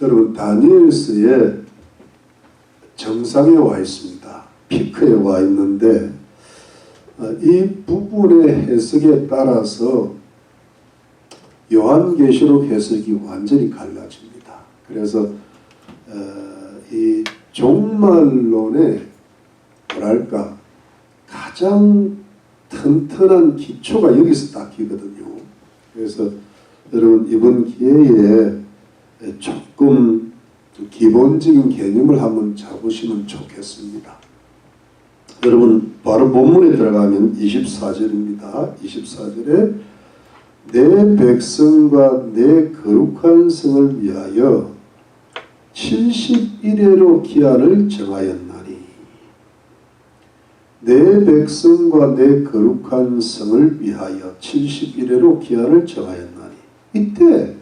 여러분 다니엘서의 정상에 와 있습니다. 피크에 와 있는데 이 부분의 해석에 따라서 요한계시록 해석이 완전히 갈라집니다. 그래서 이 종말론의 뭐랄까 가장 튼튼한 기초가 여기서 닦이거든요. 그래서 여러분 이번 기회에 조금 기본적인 개념을 한번 잡으시면 좋겠습니다. 여러분 바로 본문에 들어가면 24절입니다. 24절에 내 백성과 내 거룩한 성을 위하여 70일에로 기한을 정하였나니 내 백성과 내 거룩한 성을 위하여 70일에로 기한을 정하였나니 이때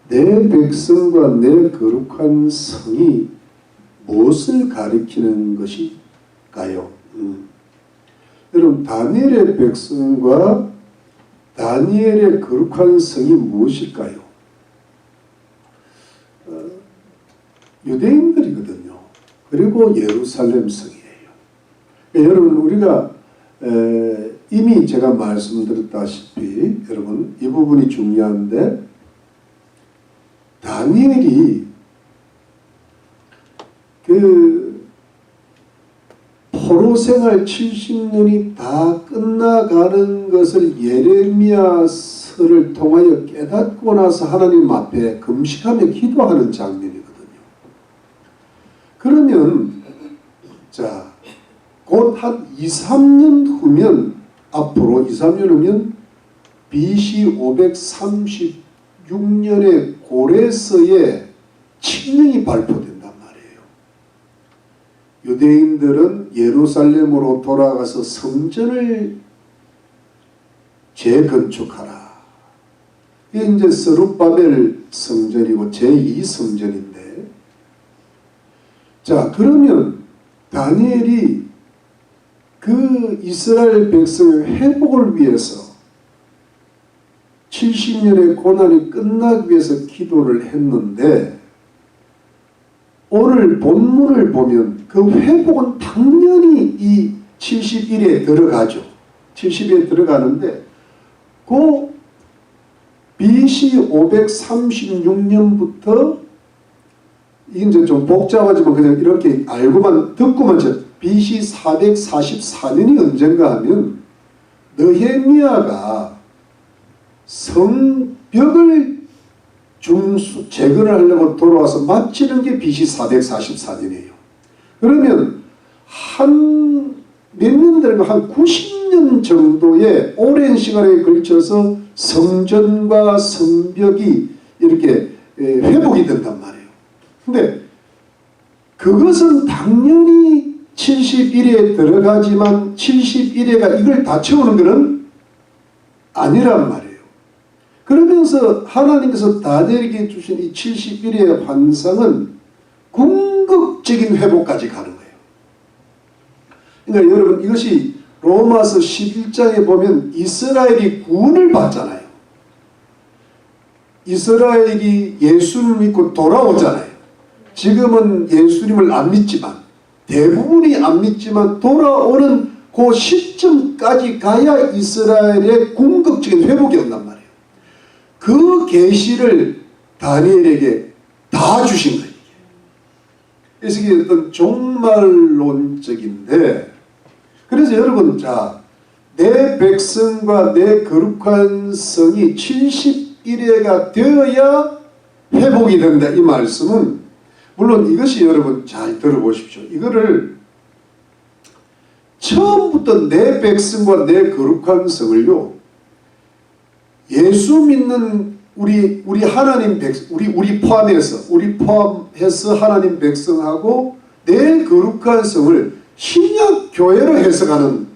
내 백성과 내 거룩한 성이 무엇을 가리키는 것일까요? 여러분 다니엘의 백성과 다니엘의 거룩한 성이 무엇일까요? 유대인들이거든요. 그리고 예루살렘 성이에요. 여러분 우리가 이미 제가 말씀드렸다시피 여러분 이 부분이 중요한데 다니엘이 그 포로 생활 70년이 다 끝나가는 것을 예레미야서를 통하여 깨닫고 나서 하나님 앞에 금식하며 기도하는 장면이거든요. 그러면 자, 곧 한 2-3년 후면 앞으로 2-3년 후면 BC 536년에 고레서에 칙령이 발표된단 말이에요. 유대인들은 예루살렘으로 돌아가서 성전을 재건축하라. 이게 이제 스룹바벨 성전이고 제2성전인데 자 그러면 다니엘이 그 이스라엘 백성의 회복을 위해서 70년의 고난이 끝나기 위해서 기도를 했는데 오늘 본문을 보면 그 회복은 당연히 이 70일에 들어가죠. 70일에 들어가는데 그 BC 536년부터 이제 좀 복잡하지만 그냥 이렇게 알고만 듣고만 BC 444년이 언젠가 하면 느헤미야가 성벽을 재건을 하려고 돌아와서 마치는 게 BC 444년이에요. 그러면 한 몇 년 되면 한 90년 정도의 오랜 시간에 걸쳐서 성전과 성벽이 이렇게 회복이 된단 말이에요. 근데 그것은 당연히 70일에 들어가지만 70일에가 이걸 다 채우는 것은 아니란 말이에요. 그러면서 하나님께서 다니엘에게 주신 이 70일의 환상은 궁극적인 회복까지 가는 거예요. 그러니까 여러분 이것이 로마서 11장에 보면 이스라엘이 구원을 받잖아요. 이스라엘이 예수를 믿고 돌아오잖아요. 지금은 예수님을 안 믿지만 대부분이 안 믿지만 돌아오는 그 시점까지 가야 이스라엘의 궁극적인 회복이 온단 말이에요. 그 계시를 다니엘에게 다 주신 거예요. 그래서 이게 어떤 종말론적인데 그래서 여러분 자 내 백성과 내 거룩한 성이 70일에가 되어야 회복이 된다. 이 말씀은 물론 이것이 여러분 잘 들어보십시오. 이거를 처음부터 내 백성과 내 거룩한 성을요 예수 믿는 우리 하나님 백성 우리 포함해서 하나님 백성하고 내 거룩한 성을 신약 교회로 해석하는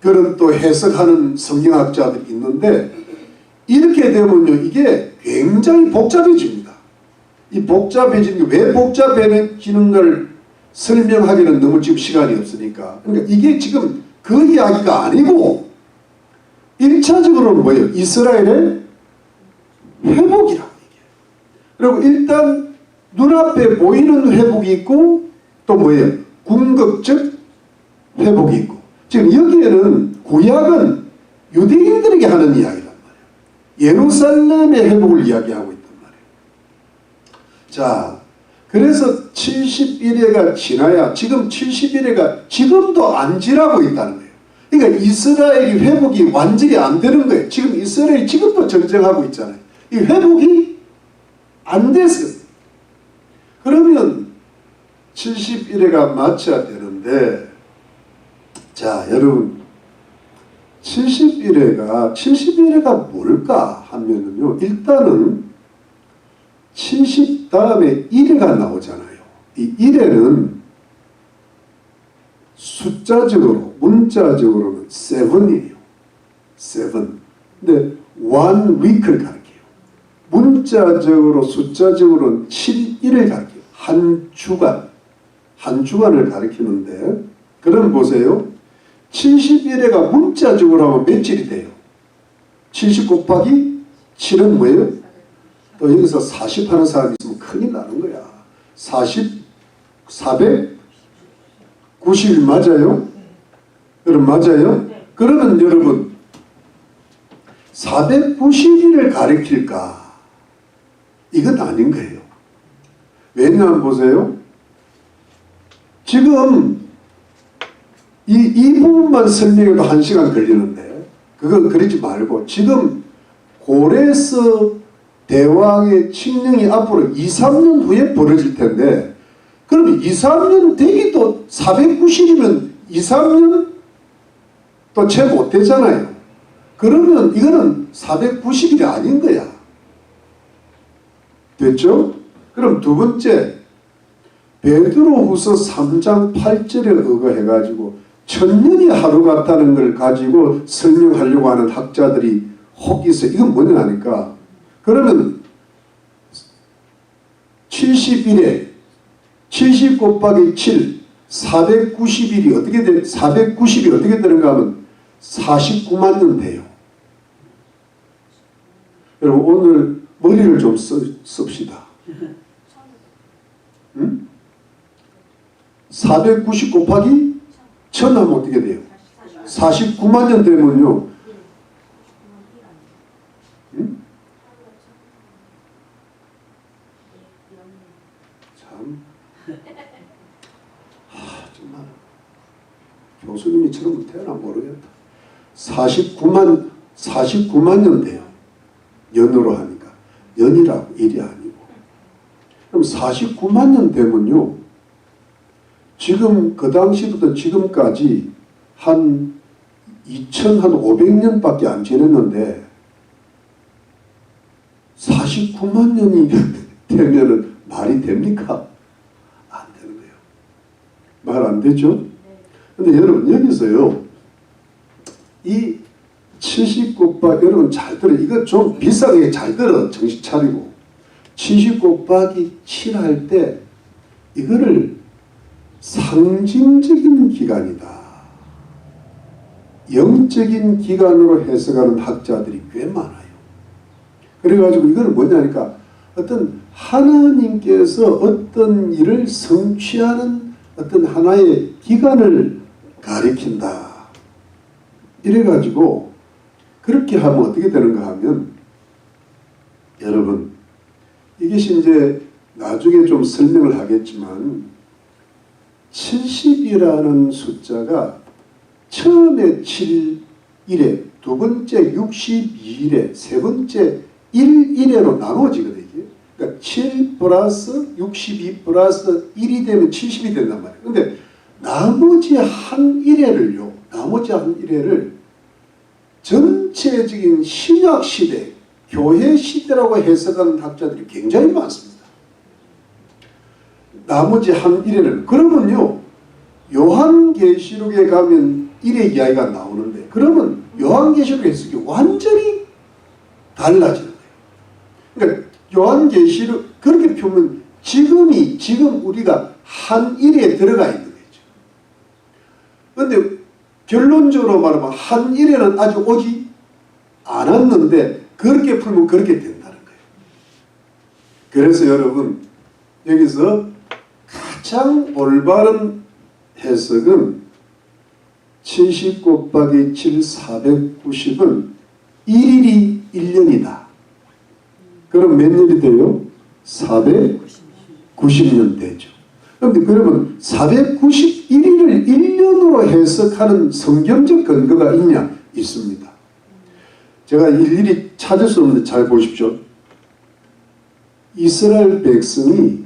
그런 또 해석하는 성경학자들이 있는데 이렇게 되면요 이게 굉장히 복잡해집니다. 이 복잡해지는 게 왜 복잡해지는가를 설명하기는 너무 지금 시간이 없으니까 그러니까 이게 지금 그 이야기가 아니고 1차적으로는 뭐예요? 이스라엘의 회복이라고 얘기해요. 그리고 일단 눈앞에 보이는 회복이 있고 또 뭐예요? 궁극적 회복이 있고. 지금 여기에는 구약은 유대인들에게 하는 이야기란 말이에요. 예루살렘의 회복을 이야기하고 있단 말이에요. 자, 그래서 70일회가 지나야 지금 70일회가 지금도 안 지나고 있다는 거예요. 그러니까 이스라엘이 회복이 완전히 안 되는 거예요. 지금 이스라엘이 지금도 전쟁하고 있잖아요. 이 회복이 안 됐어요. 그러면 70일회가 맞춰야 되는데, 자, 여러분, 70일회가 뭘까 하면은요, 일단은 70 다음에 1회가 나오잖아요. 이 1회는 숫자적으로, 문자적으로는 7이에요. 7. 근데 1 week를 가리켜요. 문자적으로, 숫자적으로는 7일을 가리켜요. 한 주간을 가리키는데, 그럼 보세요. 71회가 문자적으로 하면 며칠이 돼요? 70 곱하기 7은 뭐예요? 또 여기서 40 하는 사람이 있으면 큰일 나는 거야. 490일 맞아요? 여러분 맞아요? 그러면 여러분 490일을 가리킬까? 이건 아닌 거예요. 왜냐하면 보세요. 지금 이 부분만 설명해도 1시간 걸리는데 그건 그러지 말고 지금 고레스 대왕의 칙령이 앞으로 2, 3년 후에 벌어질 텐데 그러면 2, 3년 되기도 490이면 2, 3년 또 채 못되잖아요. 그러면 이거는 490일이 아닌 거야. 됐죠? 그럼 두 번째 베드로후서 3장 8절에 의거해가지고 1000년이 하루 같다는 걸 가지고 설명하려고 하는 학자들이 혹 있어요. 이건 뭐냐 하니까 그러면 71에 70 곱하기 7 490일이 어떻게 490이 어떻게 되는가 하면 49만 년 돼요. 여러분 오늘 머리를 좀 씁시다. 응? 490 곱하기 1000 하면 어떻게 돼요? 49만 년 되면요. 응? 참. 정말 교수님이처럼 태어나 모르겠다. 49만 년 돼요. 연으로 하니까. 연이라고 일이 아니고. 그럼 49만 년 되면요. 지금 그 당시부터 지금까지 한 2500년밖에 안 지냈는데 49만 년이 되면은 말이 됩니까? 안 되는 거예요. 말 안 되죠? 근데 여러분 여기서요. 이 70 곱하기 여러분 잘 들어. 이거 좀 비싸게 잘 들어. 정신 차리고. 70 곱하기 7 할 때 이거를 상징적인 기간이다. 영적인 기간으로 해석하는 학자들이 꽤 많아요. 그래가지고 이거는 뭐냐니까 어떤 하나님께서 어떤 일을 성취하는 어떤 하나의 기간을 가리킨다. 이래가지고 그렇게 하면 어떻게 되는가 하면 여러분 이것이 이제 나중에 좀 설명을 하겠지만 70이라는 숫자가 처음에 7일에 두 번째 62일에 세 번째 1일에로 나눠지거든요. 그러니까 7 플러스 62 플러스 1이 되면 70이 된단 말이에요. 근데 나머지 한 일회를 전체적인 신약 시대, 교회 시대라고 해석하는 학자들이 굉장히 많습니다. 나머지 한 일회를 그러면요 요한계시록에 가면 일회 이야기가 나오는데 그러면 요한계시록 해석이 완전히 달라지는 거예요. 그러니까 요한계시록 그렇게 보면 지금 우리가 한 일회에 들어가 있는 거죠. 그런데 결론적으로 말하면 한 일회는 아직 오지 않았는데 그렇게 풀면 그렇게 된다는 거예요. 그래서 여러분 여기서 가장 올바른 해석은 70 곱하기 7 490은 1일이 1년이다. 그럼 몇 년이 돼요? 490년 되죠. 그런데 그러면 491일을 1년으로 해석하는 성경적 근거가 있냐? 있습니다. 제가 일일이 찾을 수 없는데 잘 보십시오. 이스라엘 백성이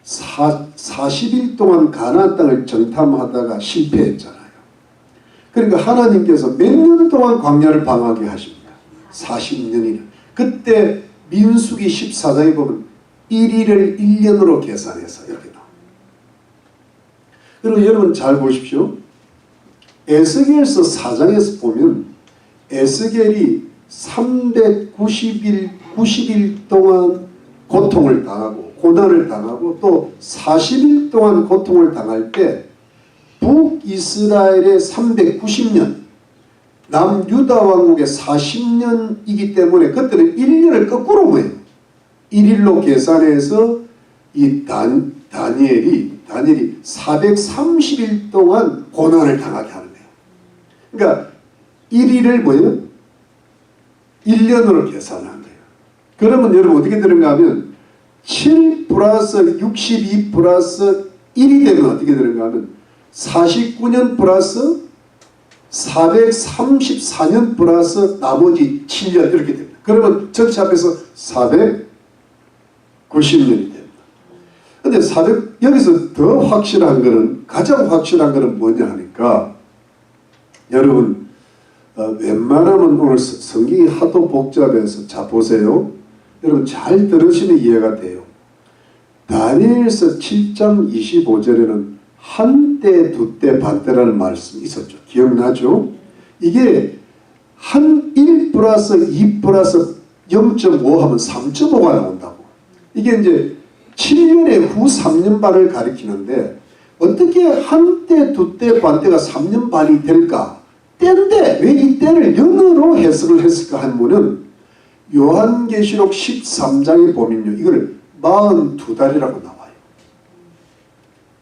40일 동안 가나안 땅을 정탐하다가 실패했잖아요. 그러니까 하나님께서 몇 년 동안 광야를 방하게 하십니다. 40년이나. 그때 민수기 14장에 보면 1일을 1년으로 계산해서 이렇게 나옵니다. 그리고 여러분 잘 보십시오. 에스겔서 4장에서 보면 에스겔이 90일 동안 고통을 당하고 고난을 당하고 또 40일 동안 고통을 당할 때 북이스라엘의 390년 남유다 왕국의 40년이기 때문에 그때는 1년을 거꾸로 모여요. 1일로 계산해서 이 다니엘이 430일 동안 고난을 당하게 하는 거예요. 그러니까 1일을 뭐예요? 1년으로 계산한 거예요. 그러면 여러분 어떻게 되는가 하면 7 플러스 62 플러스 1이 되면 어떻게 되는가 하면 49년 플러스 434년 플러스 나머지 7년 이렇게 됩니다. 그러면 전체 합해서 490년이 됩니다. 근데 여기서 더 확실한 거는, 가장 확실한 거는 뭐냐 하니까, 여러분, 웬만하면 오늘 성경이 하도 복잡해서, 자, 보세요. 여러분, 잘 들으시면 이해가 돼요. 다니엘서 7장 25절에는 한때, 두때, 반때라는 말씀이 있었죠. 기억나죠? 이게 1 플러스 2 플러스 0.5 하면 3.5가 나온다고. 이게 이제 7년의 후 3년 반을 가리키는데 어떻게 한때, 두때, 반때가 3년 반이 될까? 때인데 왜 이 때를 연으로 해석을 했을까 하면은 요한계시록 13장에 보면요. 이걸 42달이라고 나와요.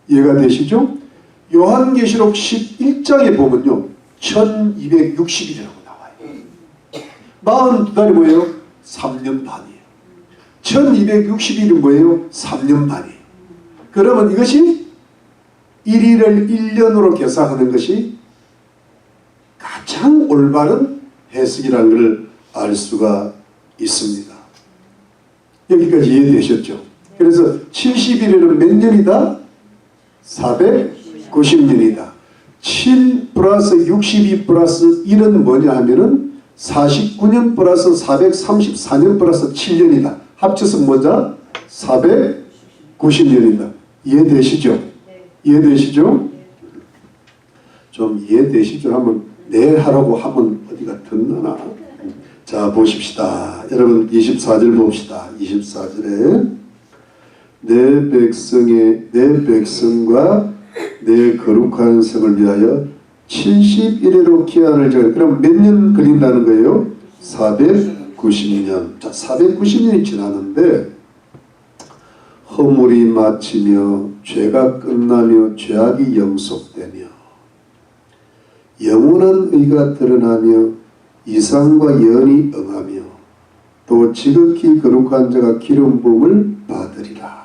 이해가 되시죠? 요한계시록 11장에 보면요. 1260일이라고 나와요. 42달이 뭐예요? 3년 반이에요. 1260일이 뭐예요? 3년 반이에요. 그러면 이것이 1일을 1년으로 계산하는 것이 가장 올바른 해석이라는 것을 알 수가 있습니다. 여기까지 이해되셨죠? 그래서 70일에는 몇 년이다? 490년이다. 7 플러스 62 플러스 1은 뭐냐 하면은 49년 플러스 434년 플러스 7년이다. 합쳐서 뭐죠? 490년이다. 이해되시죠? 이해되시죠? 좀 이해되시죠? 하면 네 하라고 하면 어디가 듣나? 자, 보십시다. 여러분 24절 봅시다. 24절에 내 백성과 내 거룩한 성을 위하여 70일에로 기한을 정해. 그럼 몇 년 걸린다는 거예요? 490년. 자, 490년이 지나는데 허물이 마치며 죄가 끝나며 죄악이 영속되며 영원한 의가 드러나며 이상과 연이 응하며 또 지극히 거룩한 자가 기름 부음을 받으리라.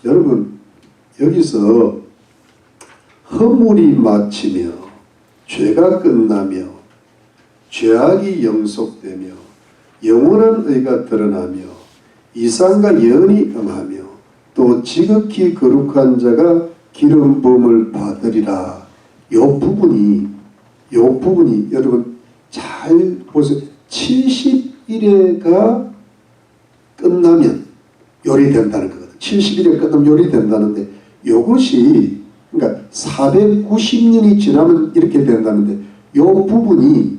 여러분 여기서 허물이 마치며 죄가 끝나며 죄악이 영속되며 영원한 의가 드러나며 이상과 연이 응하며 또 지극히 거룩한 자가 기름 부음을 받으리라. 요 부분이 여러분 잘 보세요. 70일에가 끝나면 요리된다는 거거든. 70일에 끝나면 요리된다는데 요것이 그러니까 490년이 지나면 이렇게 된다는데 요 부분이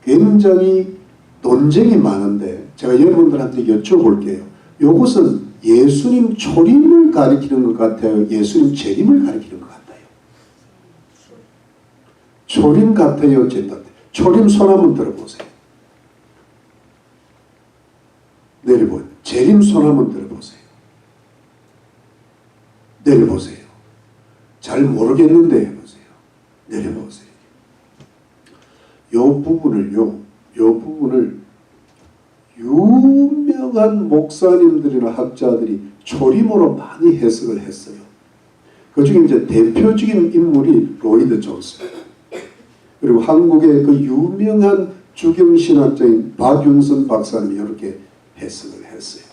굉장히 논쟁이 많은데 제가 여러분들한테 여쭤볼게요. 요것은 예수님 초림을 가리키는 것 같아요? 예수님 재림을 가리키는 것 같아요? 초림 같아요? 재림 같아요? 초림 손 한번 들어보세요. 내려보세요. 재림 손 한번 들어보세요. 내려보세요. 잘 모르겠는데 해보세요. 내려보세요. 요 부분을 유명한 목사님들이나 학자들이 조림으로 많이 해석을 했어요. 그 중에 이제 대표적인 인물이 로이드 존스, 그리고 한국의 그 유명한 주경신학자인 박윤선 박사님이 이렇게 해석을 했어요.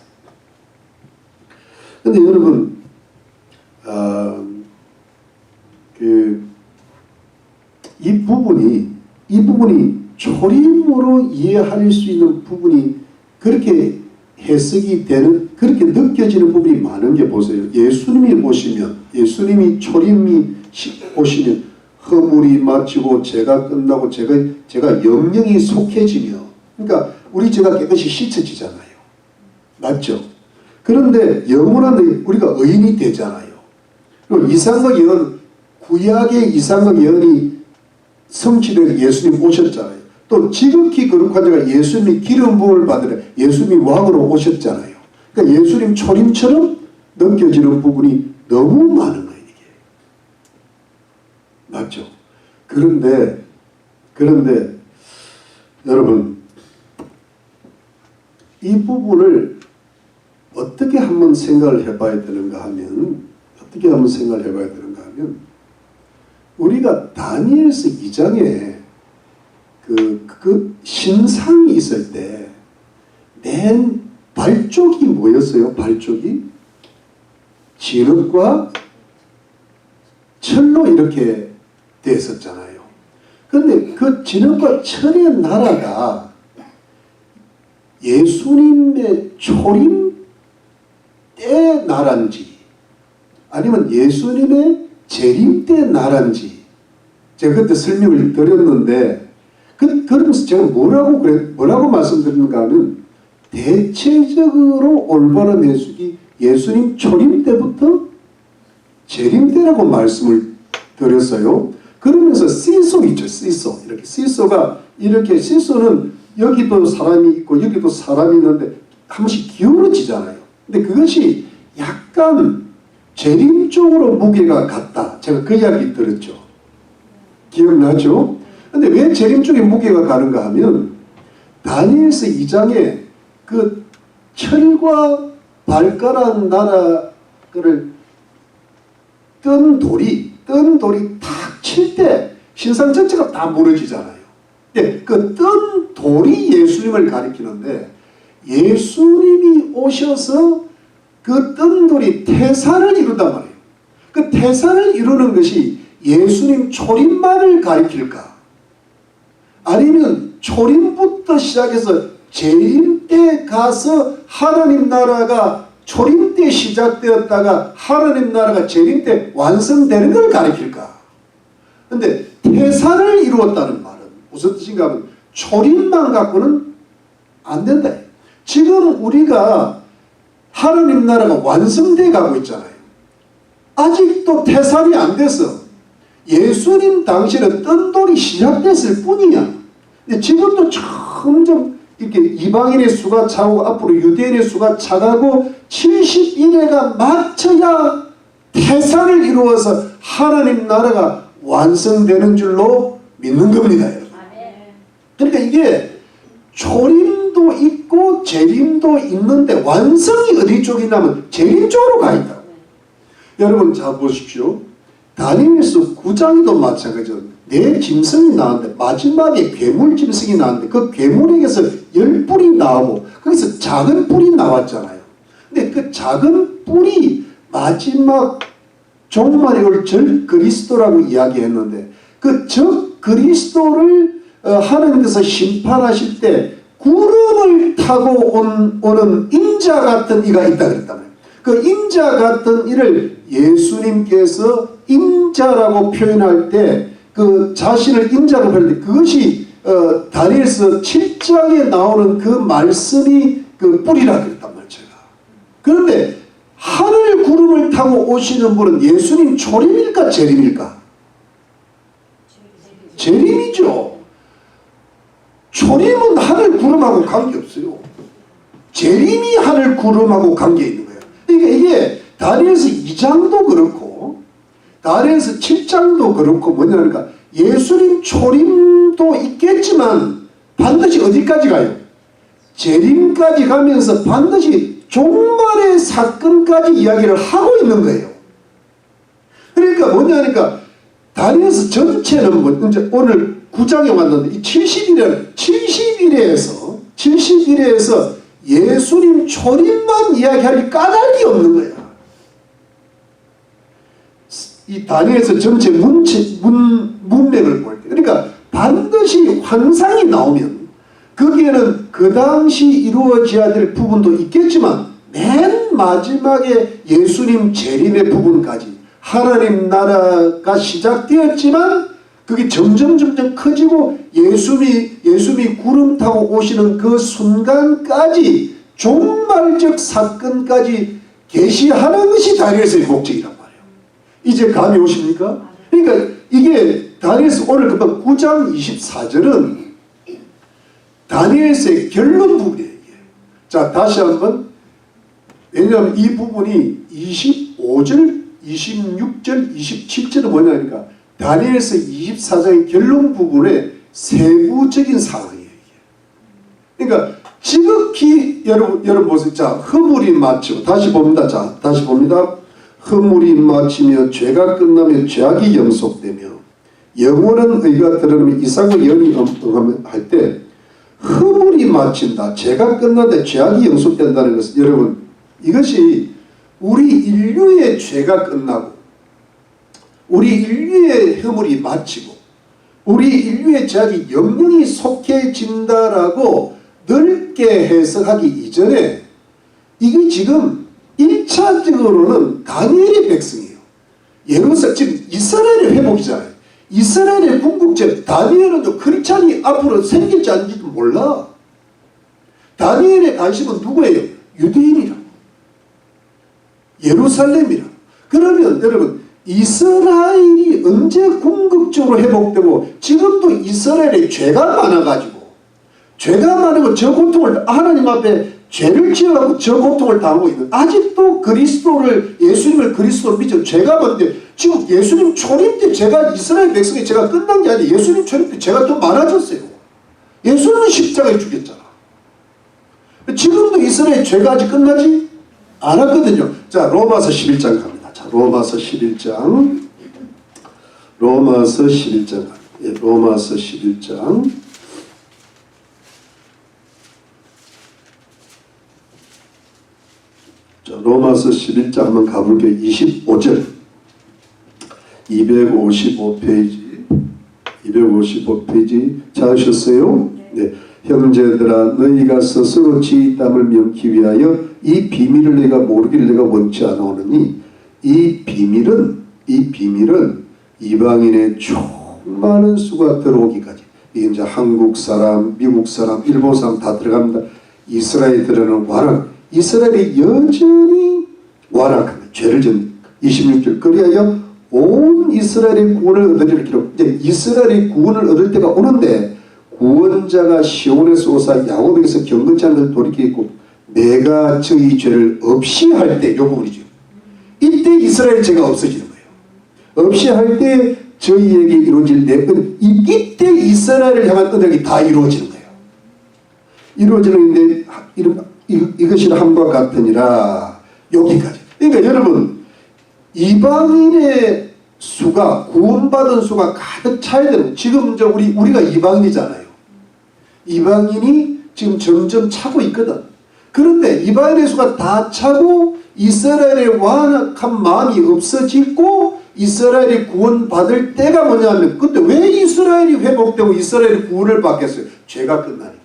근데 여러분, 이 부분이 조림으로 이해할 수 있는 부분이 그렇게 해석이 되는, 그렇게 느껴지는 부분이 많은 게 보세요. 예수님이 초림이 오시면 허물이 마치고 죄가 끝나고 제가 영영이 속해지며, 그러니까 우리 죄가 깨끗이 씻어지잖아요. 맞죠? 그런데 영원한 우리가 의인이 되잖아요. 그리고 이상과 예언, 구약의 이상과 예언이 성취되어 예수님 오셨잖아요. 또 지극히 거룩한 자가 예수님이 기름 부음을 받으려 예수님이 왕으로 오셨잖아요. 그러니까 예수님 초림처럼 느껴지는 부분이 너무 많은 거예요. 이게. 맞죠? 그런데 여러분, 이 부분을 어떻게 한번 생각을 해봐야 되는가 하면 우리가 다니엘서 2장에 그 신상이 있을 때 맨 발쪽이 뭐였어요? 발쪽이 진흙과 철로 이렇게 됐었잖아요. 그런데 그 진흙과 철의 나라가 예수님의 초림 때 나라인지 아니면 예수님의 재림 때 나라인지 제가 그때 설명을 드렸는데, 그러면서 제가 뭐라고 말씀드리는가 하면, 대체적으로 올바른 해석이 예수님 초림 때부터 재림 때라고 말씀을 드렸어요. 그러면서 시소 있죠. 시소는 여기도 사람이 있고 여기도 사람이 있는데 한 번씩 기울어지잖아요. 근데 그것이 약간 재림 쪽으로 무게가 갔다. 제가 그 이야기 들었죠. 기억나죠? 근데 왜 재림 쪽에 무게가 가는가 하면, 다니엘서 2장에 그 철과 발가락 나라를 뜬 돌이 탁 칠 때 신상 전체가 다 무너지잖아요. 예, 그 뜬 돌이 예수님을 가리키는데, 예수님이 오셔서 그 뜬 돌이 태산을 이룬단 말이에요. 그 태산을 이루는 것이 예수님 초림만을 가리킬까? 아니면 초림부터 시작해서 재림 때 가서 하나님 나라가 초림 때 시작되었다가 하나님 나라가 재림 때 완성되는 걸 가리킬까? 근데 태산을 이루었다는 말은 무슨 뜻인가 하면 초림만 갖고는 안 된다. 지금 우리가 하나님 나라가 완성돼 가고 있잖아요. 아직도 태산이 안 돼서 예수님 당시에는 뜬 돌이 시작됐을 뿐이야. 근데 지금도 점점 이렇게 이방인의 수가 차고 앞으로 유대인의 수가 차가고 71회가 맞춰야 태산을 이루어서 하나님 나라가 완성되는 줄로 믿는 겁니다. 여러분. 그러니까 이게 초림도 있고 재림도 있는데 완성이 어디 쪽이냐면 재림 쪽으로 가 있다고. 여러분 자 보십시오. 다니엘서 9장에도 마찬가지죠. 네 짐승이 나왔는데 마지막에 괴물 짐승이 나왔는데 그 괴물에게서 10뿔이 나오고 거기서 작은 뿔이 나왔잖아요. 근데 그 작은 뿔이 마지막 종말에 올 절 그리스도라고 이야기했는데, 그 적 그리스도를 하나님께서 심판하실 때 구름을 타고 오는 인자 같은 이가 있다 그랬단 말이에요. 그 인자 같은 이를 예수님께서 인자라고 표현할 때 그 자신을 인자로 표현할 때 그것이 다니엘서 7장에 나오는 그 말씀이 그 뿔이라 그랬단 말이에요. 그런데 하늘 구름을 타고 오시는 분은 예수님 초림일까 재림일까? 재림이죠. 초림은 하늘 구름하고 관계없어요. 재림이 하늘 구름하고 관계 있는 거예요. 그러니까 이게 다니엘서 2장도 그렇고 다니엘서 7장도 그렇고 뭐냐니까 예수님 초림도 있겠지만 반드시 어디까지 가요? 재림까지 가면서 반드시 종말의 사건까지 이야기를 하고 있는 거예요. 그러니까 뭐냐니까 다니엘서 전체는 뭐 이제 오늘 9장에 왔는데 이 71회에서 예수님 초림만 이야기할 까닭이 없는 거야. 이 다니엘서 전체 문맥을 볼 때 그러니까 반드시 환상이 나오면 거기에는 그 당시 이루어져야 될 부분도 있겠지만 맨 마지막에 예수님 재림의 부분까지 하나님 나라가 시작되었지만 그게 점점 커지고 예수님이 구름 타고 오시는 그 순간까지 종말적 사건까지 계시하는 것이 다니엘서의 목적이란 말이에요. 이제 감이 오십니까? 그러니까 이게 다니엘서 오늘 금방 9장 24절은 다니엘서의 결론 부분이에요. 자, 다시 한번. 왜냐하면 이 부분이 25절, 26절, 27절은 뭐냐니까 다니엘서 24장의 결론 부분의 세부적인 상황이에요. 그러니까 지극히 여러분 보세요. 자, 허물이 마치고 다시 봅니다. 자, 다시 봅니다. 허물이 마치며 죄가 끝나며 죄악이 영속되며 영원한 의가 드러나며 이삭을 영이 할 때 허물이 마친다. 죄가 끝나되 죄악이 영속된다는 것은 여러분 이것이 우리 인류의 죄가 끝나고 우리 인류의 허물이 마치고 우리 인류의 죄악이 영영이 속해진다라고 넓게 해석하기 이전에 이게 지금 1차적으로는 다니엘의 백성이에요. 예루살렘 지금 이스라엘의 회복이잖아요. 이스라엘의 궁극제 다니엘은 크리스찬이 앞으로 생길지 아닌지도 몰라. 다니엘의 관심은 누구예요? 유대인이라고. 예루살렘이라고. 그러면 여러분 이스라엘이 언제 궁극적으로 회복되고 지금도 이스라엘에 죄가 많아가지고 죄가 많은 저 고통을 하나님 앞에 죄를 지어가고 저 고통을 당하고 있는 아직도 예수님을 그리스도로 믿죠. 죄가 많은데 지금 예수님 초림 때 죄가 이스라엘 백성의 죄가 끝난 게 아니라 예수님 초림 때 죄가 더 많아졌어요. 예수님은 십자가에 죽였잖아. 지금도 이스라엘 죄가 아직 끝나지 않았거든요. 자, 로마서 11장 갑니다. 자, 로마서 11장 예, 로마서 11장 자, 로마서 11장 한번 가볼게요. 25절 255페이지 찾으셨어요? 네. 형제들아 너희가 스스로 지의 땀을 명기 위하여 이 비밀을 내가 모르기를 내가 원치 않아오느니 이 비밀은 이방인의 많은 수가 들어오기까지 이게 이제 한국 사람, 미국 사람, 일본 사람 다 들어갑니다. 이스라엘들은 이스라엘이 여전히 완악합니다. 죄를 짓는 26절 그리하여 온 이스라엘의 구원을 얻으리라 기록. 이제 이스라엘의 구원을 얻을 때가 오는데 구원자가 시온에서 오사 야곱에게서 경건치 않은 것을 돌이키고 내가 저희 죄를 없이 할 때 이 부분이죠. 이때 이스라엘 죄가 없어지는 거예요. 없이 할 때 저희에게 이루어질 내 이때 이스라엘을 향한 언약이 다 이루어지는 거예요. 이루어지는데 이것이 함과 같으니라. 여기까지. 그러니까 여러분 이방인의 수가 구원받은 수가 가득 차야 되는 지금 이제 우리가 이방인이잖아요. 이방인이 지금 점점 차고 있거든. 그런데 이방인의 수가 다 차고 이스라엘의 완악한 마음이 없어지고 이스라엘이 구원받을 때가 뭐냐면 근데 왜 이스라엘이 회복되고 이스라엘이 구원을 받겠어요? 죄가 끝나니까.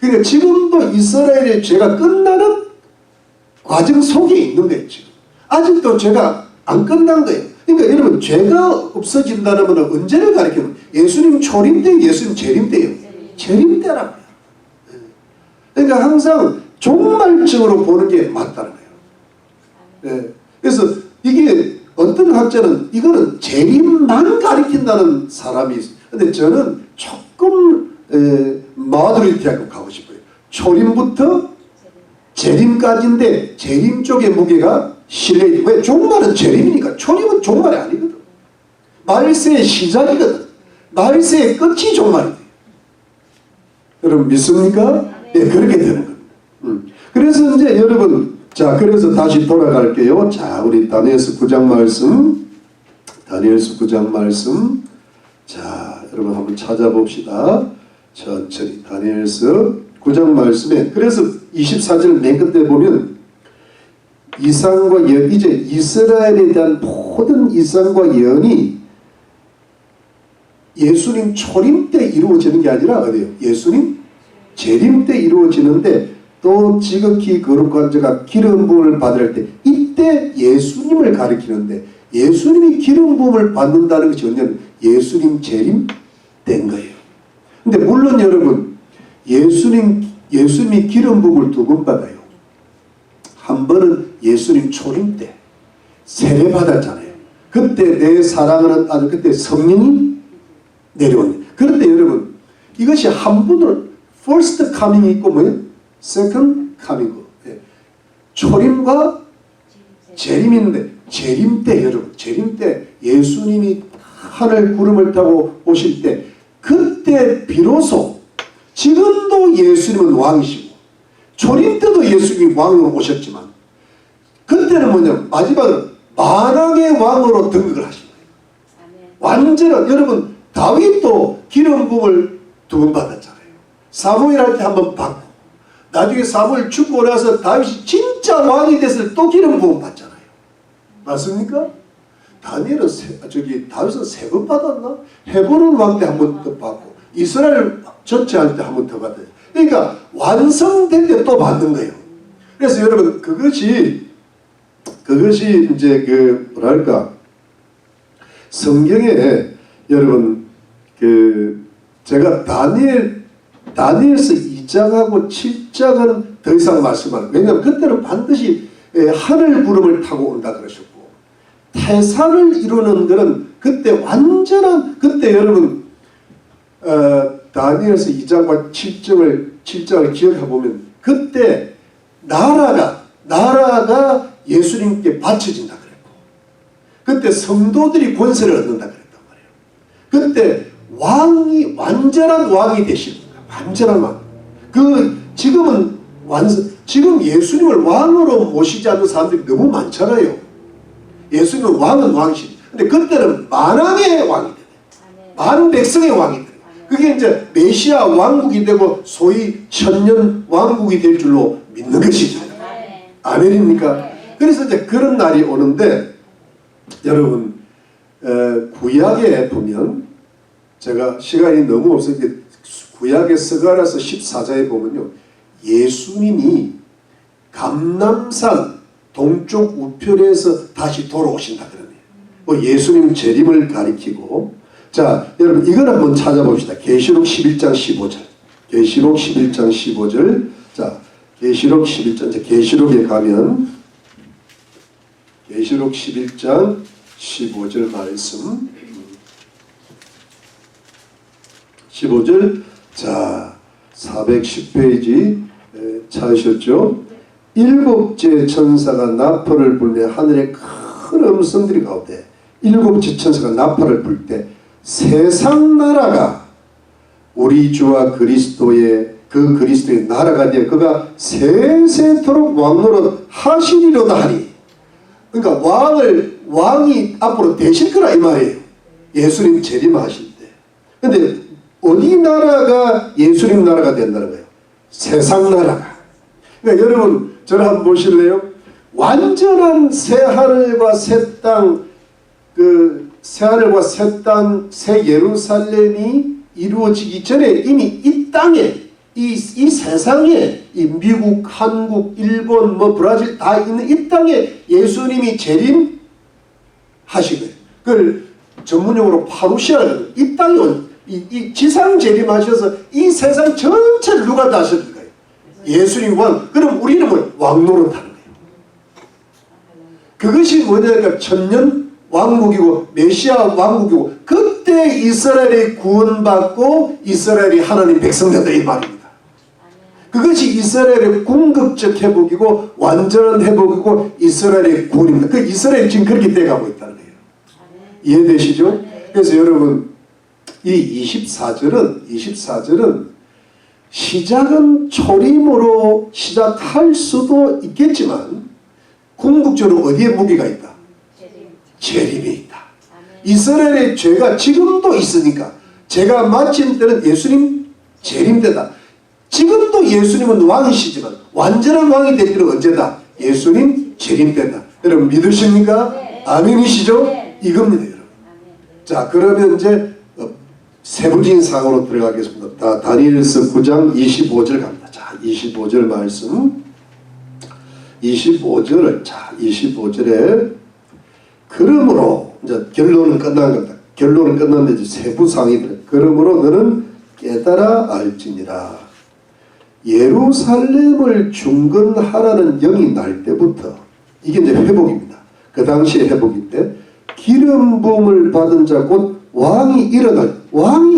그러니까 지금도 이스라엘의 죄가 끝나는 과정 속에 있는 거예요. 지금. 아직도 죄가 안 끝난 거예요. 그러니까 여러분 죄가 없어진다는 것은 언제를 가리키는 예수님 초림 때 예수님 재림 때예요. 재림 때라고요. 그러니까 항상 종말적으로 보는 게 맞다는 거예요. 네. 그래서 이게 어떤 학자는 이거는 재림만 가리킨다는 사람이 있어요. 근데 저는 조금 마드리티하고 가고 싶어요. 초림부터 재림까지인데 재림 쪽의 무게가 실려있고, 왜? 종말은 재림이니까. 초림은 종말이 아니거든. 말세의 시작이거든. 말세의 끝이 종말이돼. 여러분 믿습니까? 예, 그렇게 되는 겁니다. 그래서 이제 여러분, 자, 그래서 다시 돌아갈게요. 자, 우리 다니엘서 9장 말씀, 다니엘서 9장 말씀. 자, 여러분 한번 찾아봅시다. 천천히. 다니엘서 9장 말씀에, 그래서 24절 맨 끝에 보면 이상과 예언, 이제 이스라엘에 대한 모든 이상과 예언이 예수님 초림 때 이루어지는 게 아니라 어디요? 예수님 재림 때 이루어지는데, 또 지극히 거룩한 자가 기름 부음을 받을 때, 이때 예수님을 가리키는데, 예수님이 기름 부음을 받는다는 것이 언제는 예수님 재림 된 거예요. 근데 물론 여러분, 예수님이 기름 부음을 두 번 받아요. 한 번은 예수님 초림 때 세례 받았잖아요. 그때 내 사랑하는 아들, 그때 성령이 내려오는. 그런데 여러분, 이것이 한 번으로 first coming이 있고 뭐예요? second coming이고, 초림과 재림인데, 재림 때 여러분, 재림 때 예수님이 하늘 구름을 타고 오실 때, 그때 비로소, 지금도 예수님은 왕이시고 초림 때도 예수님이 왕으로 오셨지만, 그때는 뭐냐, 마지막으로 만왕의 왕으로 등극을 하신 거예요. 완전한, 여러분 다윗도 기름 부음을 두 번 받았잖아요. 사무엘 할 때 한 번 받고, 나중에 사무엘 죽고 나서 다윗이 진짜 왕이 됐을 때 또 기름 부음 받잖아요. 맞습니까? 다니엘은 다윗은 세 번 받았나? 헤브론 왕 때 한 번 더 받고, 이스라엘 전체 할 때 한 번 더 받아요. 그러니까 완성될 때 또 받는 거예요. 그래서 여러분, 그것이 이제 뭐랄까, 성경에 여러분 제가 다니엘서 2장하고 7장은 더 이상 말씀 안 해요. 왜냐하면 그때는 반드시 하늘 구름을 타고 온다 그러셨고, 태산을 이루는 것은 그때 완전한, 그때 여러분 다니엘서 2장과 7장을 기억해 보면, 그때 나라가 예수님께 바쳐진다 그랬고, 그때 성도들이 권세를 얻는다 그랬단 말이에요. 그때 왕이 완전한 왕이 되시는 거예요. 완전한 왕. 지금 예수님을 왕으로 모시지 않는 사람들이 너무 많잖아요. 예수님은 왕은 왕이시죠. 근데 그때는 만왕의 왕이 되네. 만 백성의 왕이 되네. 그게 이제 메시아 왕국이 되고 소위 천년 왕국이 될 줄로 믿는 것이죠. 아멘입니까? 그래서 이제 그런 날이 오는데, 여러분 구약에 보면, 제가 시간이 너무 없어서 구약의 스가랴서 14장에 보면요, 예수님이 감람산 동쪽 우편에서 다시 돌아오신다 그러네요. 예수님 재림을 가리키고. 자, 여러분 이걸 한번 찾아봅시다. 계시록 11장 15절. 계시록 11장 15절. 자, 계시록 11장, 계시록에 가면 계시록 11장 15절 말씀. 15절. 자, 410페이지 찾으셨죠? 일곱째 천사가 나팔을 불며 하늘에 큰 음성들이 가오되, 일곱째 천사가 나팔을 불 때 세상 나라가 우리 주와 그리스도의 나라가 되어 그가 세세토록 왕노릇 하시리로다 하니. 그러니까 왕이 앞으로 되실 거라 이 말이에요. 예수님 재림하실 때. 근데 어디 나라가 예수님 나라가 된다는 거예요? 세상 나라가. 그러니까 여러분 저를 한번 보실래요? 완전한 새하늘과 새 땅, 새하늘과 새 땅, 새 예루살렘이 이루어지기 전에 이미 이 땅에, 이 세상에, 이 미국, 한국, 일본, 브라질 다 있는 이 땅에 예수님이 재림하시고요. 그걸 전문용어로 파루시아거든요. 이 땅에 이 지상 재림하셔서 이 세상 전체를 누가 다스릴 거예요? 예수님 왕. 그럼 우리는 뭐 왕노릇하는 거예요. 그것이 뭐냐니까 천년 왕국이고 메시아 왕국이고, 그때 이스라엘이 구원받고 이스라엘이 하나님 백성 된다 이 말입니다. 그것이 이스라엘의 궁극적 회복이고 완전한 회복이고 이스라엘의 구원입니다. 그 이스라엘이 지금 그렇게 돼가고 있다는 거예요. 이해되시죠? 그래서 여러분 이 24절은 시작은 초림으로 시작할 수도 있겠지만 궁극적으로 어디에 무기가 있다? 재림에 있다. 이스라엘의 죄가 지금도 있으니까 죄가 마친 때는 예수님 재림 때다. 지금도 예수님은 왕이시지만 완전한 왕이 될 때는 언제다? 예수님 재림 때다. 여러분 믿으십니까? 네. 아멘이시죠? 네. 이겁니다 여러분. 자 그러면 이제 세부적인 사항으로 들어가겠습니다. 다니엘서 9장 25절 갑니다. 자 25절 말씀 25절에 그러므로 이제 결론은 끝난 겁니다. 결론은 끝났는데 이제 세부 사항이 들어요. 그러므로 너는 깨달아 알지니라. 예루살렘을 중건하라는 영이 날 때부터 이게 이제 회복입니다. 그 당시의 회복인데 기름 부음을 받은 자 곧 왕이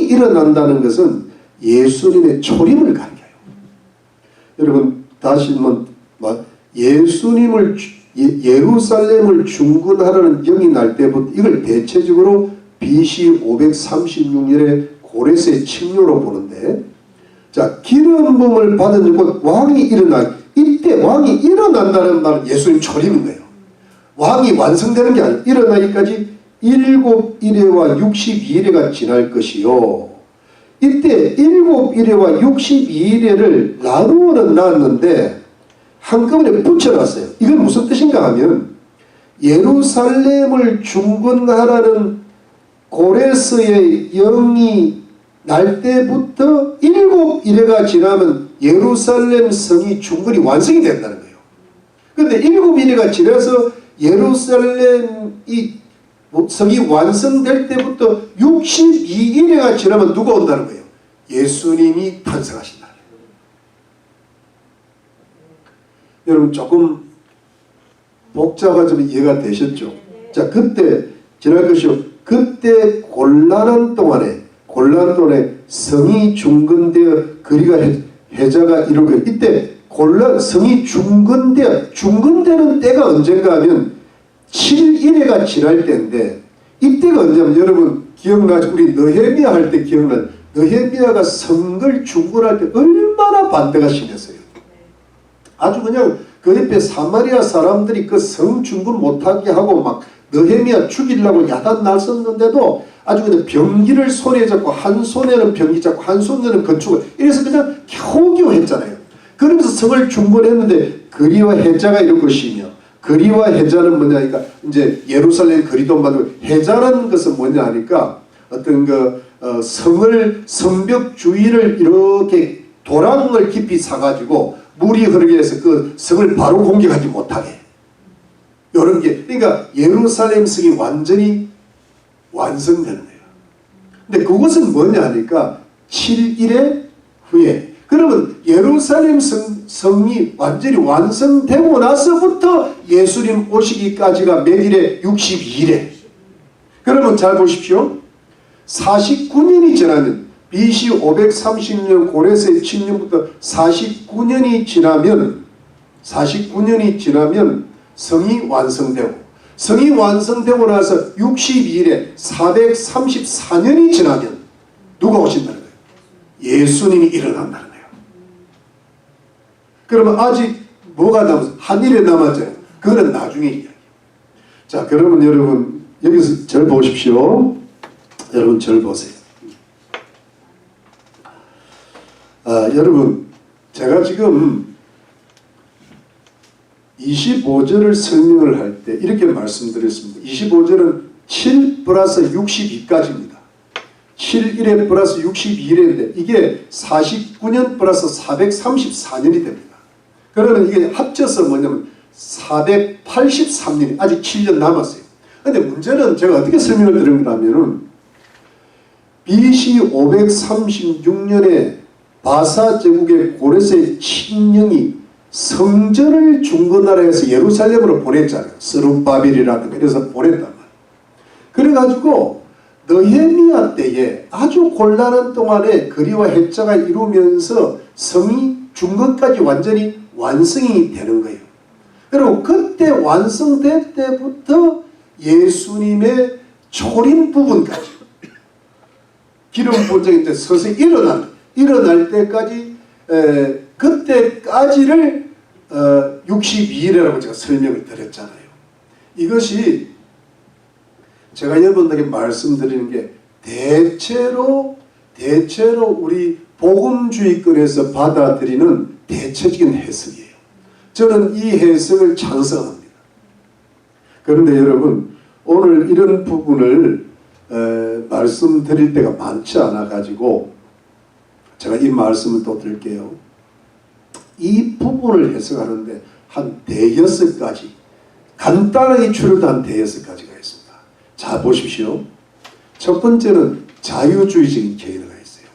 일어난다는 것은 예수님의 초림을 가리켜요. 여러분 다시 한번 예루살렘을 중건하라는 영이 날 때부터 이걸 대체적으로 BC 536년에 고레스의 칙료로 보는데 자 기름 부음을 받은 곧 왕이 이때 왕이 일어난다는 말은 예수님 초림인 거예요. 왕이 완성되는 게 아니라 일어나기까지 7일에와 62일에가 지날 것이요. 이때 7일에와 62일에를 나누어는 놨는데 한꺼번에 붙여놨어요. 이건 무슨 뜻인가 하면 예루살렘을 중건하라는 고레스의 영이 날 때부터 7일에가 지나면 예루살렘 성이 중건이 완성이 된다는 거예요. 그런데 7일에가 지나서 예루살렘이 성이 완성될 때부터 62일에가 지나면 누가 온다는 거예요? 예수님이 탄생하신다. 여러분 조금 복잡하게 좀 이해가 되셨죠? 자 그때 지날 것이요. 그때 곤란한 동안에 성이 중건되어 그리가 해자가 이루고 이때 성이 중건되는 때가 언젠가 하면 7일에가 지날 때인데 이때가 언제냐면 여러분 기억나죠? 우리 느헤미야 할 때 기억나죠? 느헤미야가 성을 중건할 때 얼마나 반대가 심했어요. 아주 그냥 그 옆에 사마리아 사람들이 그 성 중건 못하게 하고 막 느헤미야 죽이려고 야단 날섰는데도 아주 그냥 병기를 손에 잡고 한 손에는 병기 잡고 한 손에는 건축을 이래서 그냥 겨우겨우 했잖아요. 그러면서 성을 중건했는데 거리와 해자가 이럴 것이며 거리와 해자는 뭐냐 하니까 이제 예루살렘 거리도 만들고 해자라는 것은 뭐냐 하니까 어떤 성벽 주위를 이렇게 도랑을 깊이 사가지고 물이 흐르게 해서 그 성을 바로 공격하지 못하게 이런 게 그러니까 예루살렘 성이 완전히 완성되는 거예요. 근데 그것은 뭐냐 하니까 7일의 후에 그러면 예루살렘 성이 완전히 완성되고 나서부터 예수님 오시기까지가 몇 일에? 62일에. 그러면 잘 보십시오. 49년이 지나면 BC 530년 고레스의 칙년부터 49년이 지나면 성이 완성되고 나서 62일에 434년이 지나면 누가 오신다는 거예요? 예수님이 일어난다는 거예요. 그러면 아직 뭐가 남았어요? 한 일에 남았잖아요. 그거는 나중에 이야기예요. 자 그러면 여러분 여기서 절 보십시오. 여러분 절 보세요. 여러분 제가 지금 25절을 설명을 할 때 이렇게 말씀드렸습니다. 25절은 7 플러스 62까지입니다. 7일에 플러스 62일인데 이게 49년 플러스 434년이 됩니다. 그러면 이게 합쳐서 뭐냐면 483년이 아직 7년 남았어요. 근데 문제는 제가 어떻게 설명을 드렸냐면은 BC 536년에 바사 제국의 고레스의 칙령이 성전을 중건하라 해서 예루살렘으로 보냈잖아요. 스룹바벨이라는 그래서 보냈단 말이에요. 그래가지고 느헤미야 때에 아주 곤란한 동안에 거리와 해자가 이루면서 성이 중간까지 완전히 완성이 되는 거예요. 그리고 그때 완성될 때부터 예수님의 초림 부분까지 기름 분쟁이 이제 서서히 일어날 때까지 그때까지를 62일이라고 제가 설명을 드렸잖아요. 이것이 제가 여러분들에게 말씀드리는 게 대체로 우리 복음주의권에서 받아들이는 대체적인 해석이에요. 저는 이 해석을 찬성합니다. 그런데 여러분, 오늘 이런 부분을 말씀드릴 때가 많지 않아 가지고 제가 이 말씀을 또 드릴게요. 이 부분을 해석하는데 한 대여섯 가지, 간단하게 추려도 한 대여섯 가지가 있습니다. 자, 보십시오. 첫 번째는 자유주의적인 견해가 있어요.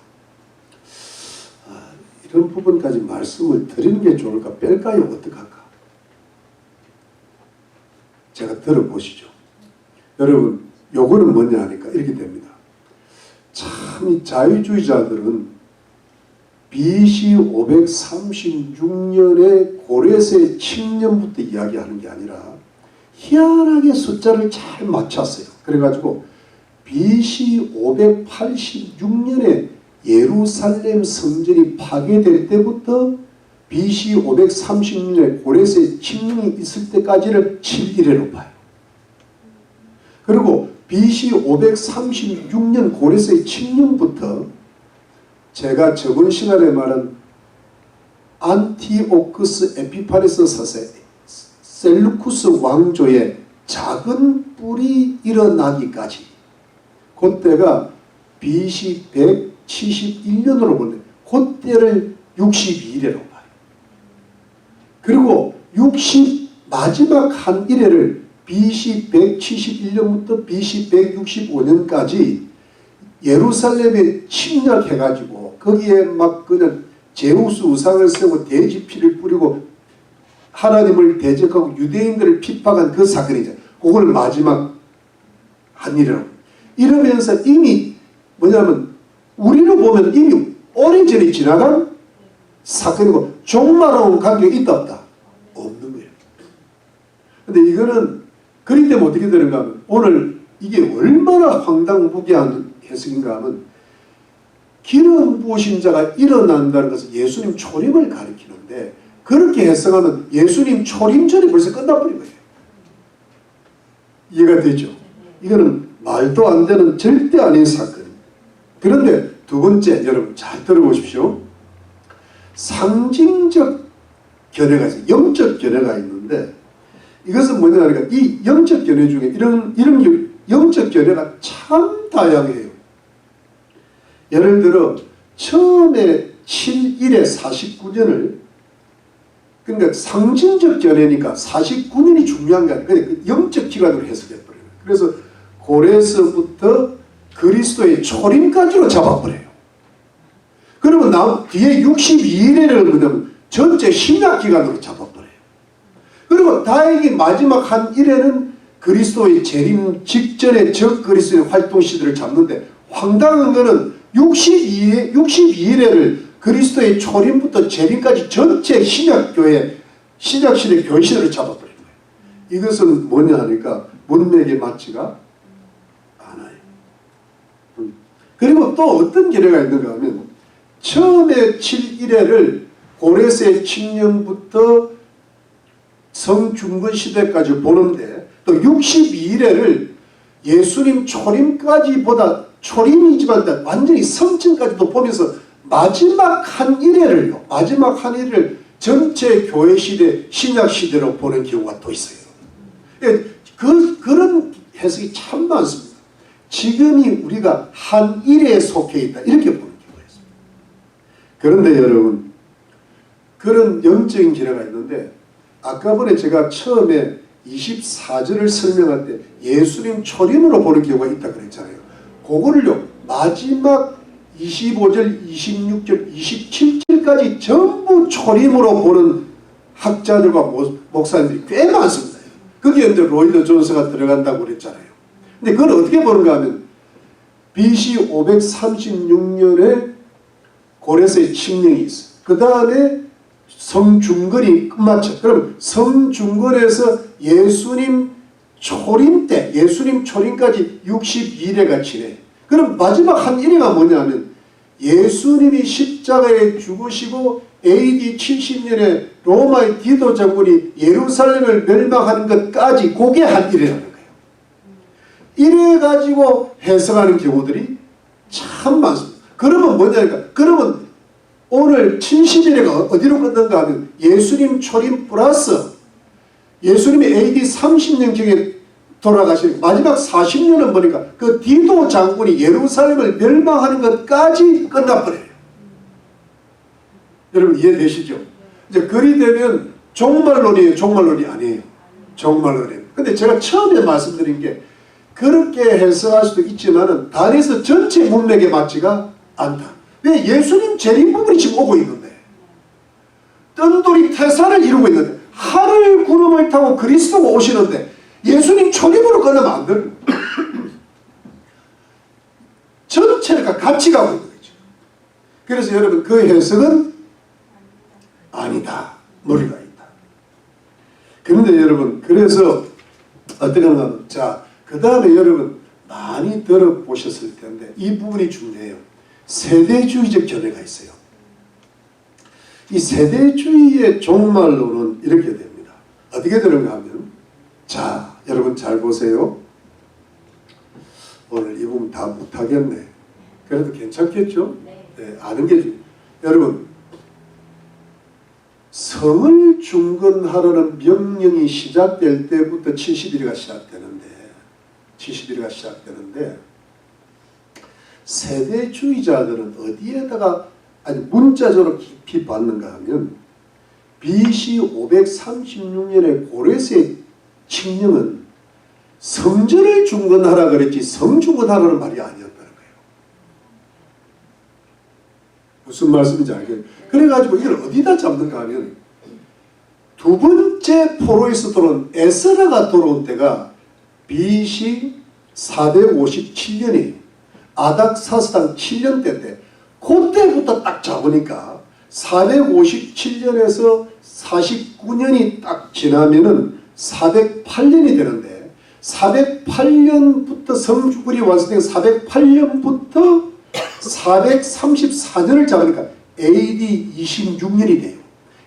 이런 부분까지 말씀을 드리는 게 좋을까, 뺄까요? 어떡할까? 제가 들어보시죠. 여러분, 요거는 뭐냐 하니까 이렇게 됩니다. 참, 이 자유주의자들은 BC 536년에 고레스의 칙년부터 이야기하는 게 아니라 희한하게 숫자를 잘 맞췄어요. 그래가지고 BC 586년에 예루살렘 성전이 파괴될 때부터 BC 536년에 고레스의 칙령이 있을 때까지를 7일에로 봐요. 그리고 BC 536년 고레스의 칙령부터 제가 저번 시간에 말한 안티오쿠스 에피파네스 사세 셀루쿠스 왕조의 작은 뿔이 일어나기까지, 그때가 BC 171년으로 보는데 그때를 62일이라고 봐요. 그리고 마지막 한 일회를 BC 171년부터 BC 165년까지 예루살렘에 침략해가지고 거기에 막 그냥 제우스 우상을 세우고 돼지 피를 뿌리고 하나님을 대적하고 유대인들을 핍박한 그 사건이죠. 그걸 마지막 한 일이라고. 이러면서 이미 뭐냐면 우리로 보면 이미 오래전에 지나간 사건이고 종말하고 관계가 있다 없다? 없는 거예요. 근데 이거는 그리 때문에 어떻게 되는가 하면 오늘 이게 얼마나 황당무계한 해석인가 하면 기름 부으신 자가 일어난다는 것은 예수님 초림을 가리키는데 그렇게 해석하면 예수님 초림 전에 벌써 끝나버린 거예요. 이해가 되죠? 이거는 말도 안 되는 절대 아닌 사건입니다. 그런데 두 번째, 여러분 잘 들어보십시오. 상징적 견해가 있어요. 영적 견해가 있는데 이것은 뭐냐 하니까 이 영적 견해 중에 이런 영적 견해가 참 다양해요. 예를 들어 처음에 7일에 49년을 그러니까 상징적 견해니까 49년이 중요한 게 아니라 그 영적 기간으로 해석해버려요. 그래서 고레스부터 그리스도의 초림까지로 잡아버려요. 그러면 뒤에 62일에를 뭐냐면 전체 신약 기간으로 잡아버려요. 그리고 다행히 마지막 한 일에는 그리스도의 재림 직전에 적 그리스도의 활동 시대를 잡는데 황당한 것은 62일에를 그리스도의 초림부터 재림까지 전체 신약교회 신약시대 교시대를 잡아버린 거예요. 이것은 뭐냐 하니까 문맥에 맞지가 않아요. 그리고 또 어떤 견해가 있는가 하면 처음에 7일회를 고레스의 칙령부터 성중건 시대까지 보는데 또 62일회를 예수님 초림까지보다 초림이지만 완전히 성층까지도 보면서 마지막 한 일회를요. 마지막 한 일을 전체 교회 시대, 신약 시대로 보는 경우가 또 있어요. 그런 해석이 참 많습니다. 지금이 우리가 한 일에 속해 있다. 이렇게 보는 경우가 있습니다. 그런데 여러분, 그런 영적인 견해가 있는데 아까 전에 제가 처음에 24절을 설명할 때 예수님 초림으로 보는 경우가 있다 그랬잖아요. 그거를요. 마지막 25절, 26절, 27절까지 전부 초림으로 보는 학자들과 목사님들이 꽤 많습니다. 거기에 이제 로이드 존스가 들어간다고 그랬잖아요. 근데 그걸 어떻게 보는가 하면 BC 536년에 고레스의 칙령이 있어요. 그 다음에 성중건이 끝마쳐. 그럼 성중건에서 예수님 초림 때, 예수님 초림까지 62일에가 지내. 그럼 마지막 한 일회가 뭐냐면 예수님이 십자가에 죽으시고 AD 70년에 로마의 디도 장군이 예루살렘을 멸망하는 것까지 그게 한 일회라는 거예요. 이래 가지고 해석하는 경우들이 참 많습니다. 그러면 뭐냐니까? 그러면 오늘 70일에가 어디로 끝난가 하면 예수님 초림 플러스 예수님이 AD 30년경에 돌아가시는 마지막 40년은 뭐니까 그 디도 장군이 예루살렘을 멸망하는 것까지 끝나버려요. 여러분 이해되시죠? 이제 그리 되면 종말론이에요? 종말론이 아니에요? 종말론이에요. 근데 제가 처음에 말씀드린 게 그렇게 해석할 수도 있지만은 다니엘서 전체 문맥에 맞지가 않다. 왜? 예수님 재림 부분이 지금 오고 있는데 뜬돌이 태산을 이루고 있는데 하늘 구름을 타고 그리스도가 오시는데 예수님 초림으로 끝나면 안 돼요. 전체가 같이 가고 있는 거죠. 그래서 여러분 그 해석은 아니다. 무리가 있다. 그런데 여러분 그래서 어떻게 하면 자 그 다음에 여러분 많이 들어보셨을 텐데 이 부분이 중요해요. 세대주의적 견해가 있어요. 이 세대주의의 종말론은 이렇게 됩니다. 어떻게 되는가 하면 자 여러분 잘 보세요. 오늘 이 부분 다 못하겠네. 그래도 괜찮겠죠? 네, 아는 게 여러분 성을 중건하라는 명령이 시작될 때부터 70일가 시작되는데 세대주의자들은 어디에다가 아니 문자적으로 깊이 받는가 하면 BC 536년에 고레스의 칙령은 성전을 중건하라 그랬지 성중건하라는 말이 아니었다는 거예요. 무슨 말씀인지 알겠어요? 그래가지고 이걸 어디다 잡는가 하면 두 번째 포로에서 들어온 에스라가 들어온 때가 BC 457년이에요. 아닥사스당 7년 때인데 그때부터 딱 잡으니까 457년에서 49년이 딱 지나면은 408년이 되는데 408년부터 성주굴이 완성된 408년부터 434년을 잡으니까 AD 26년이 돼요.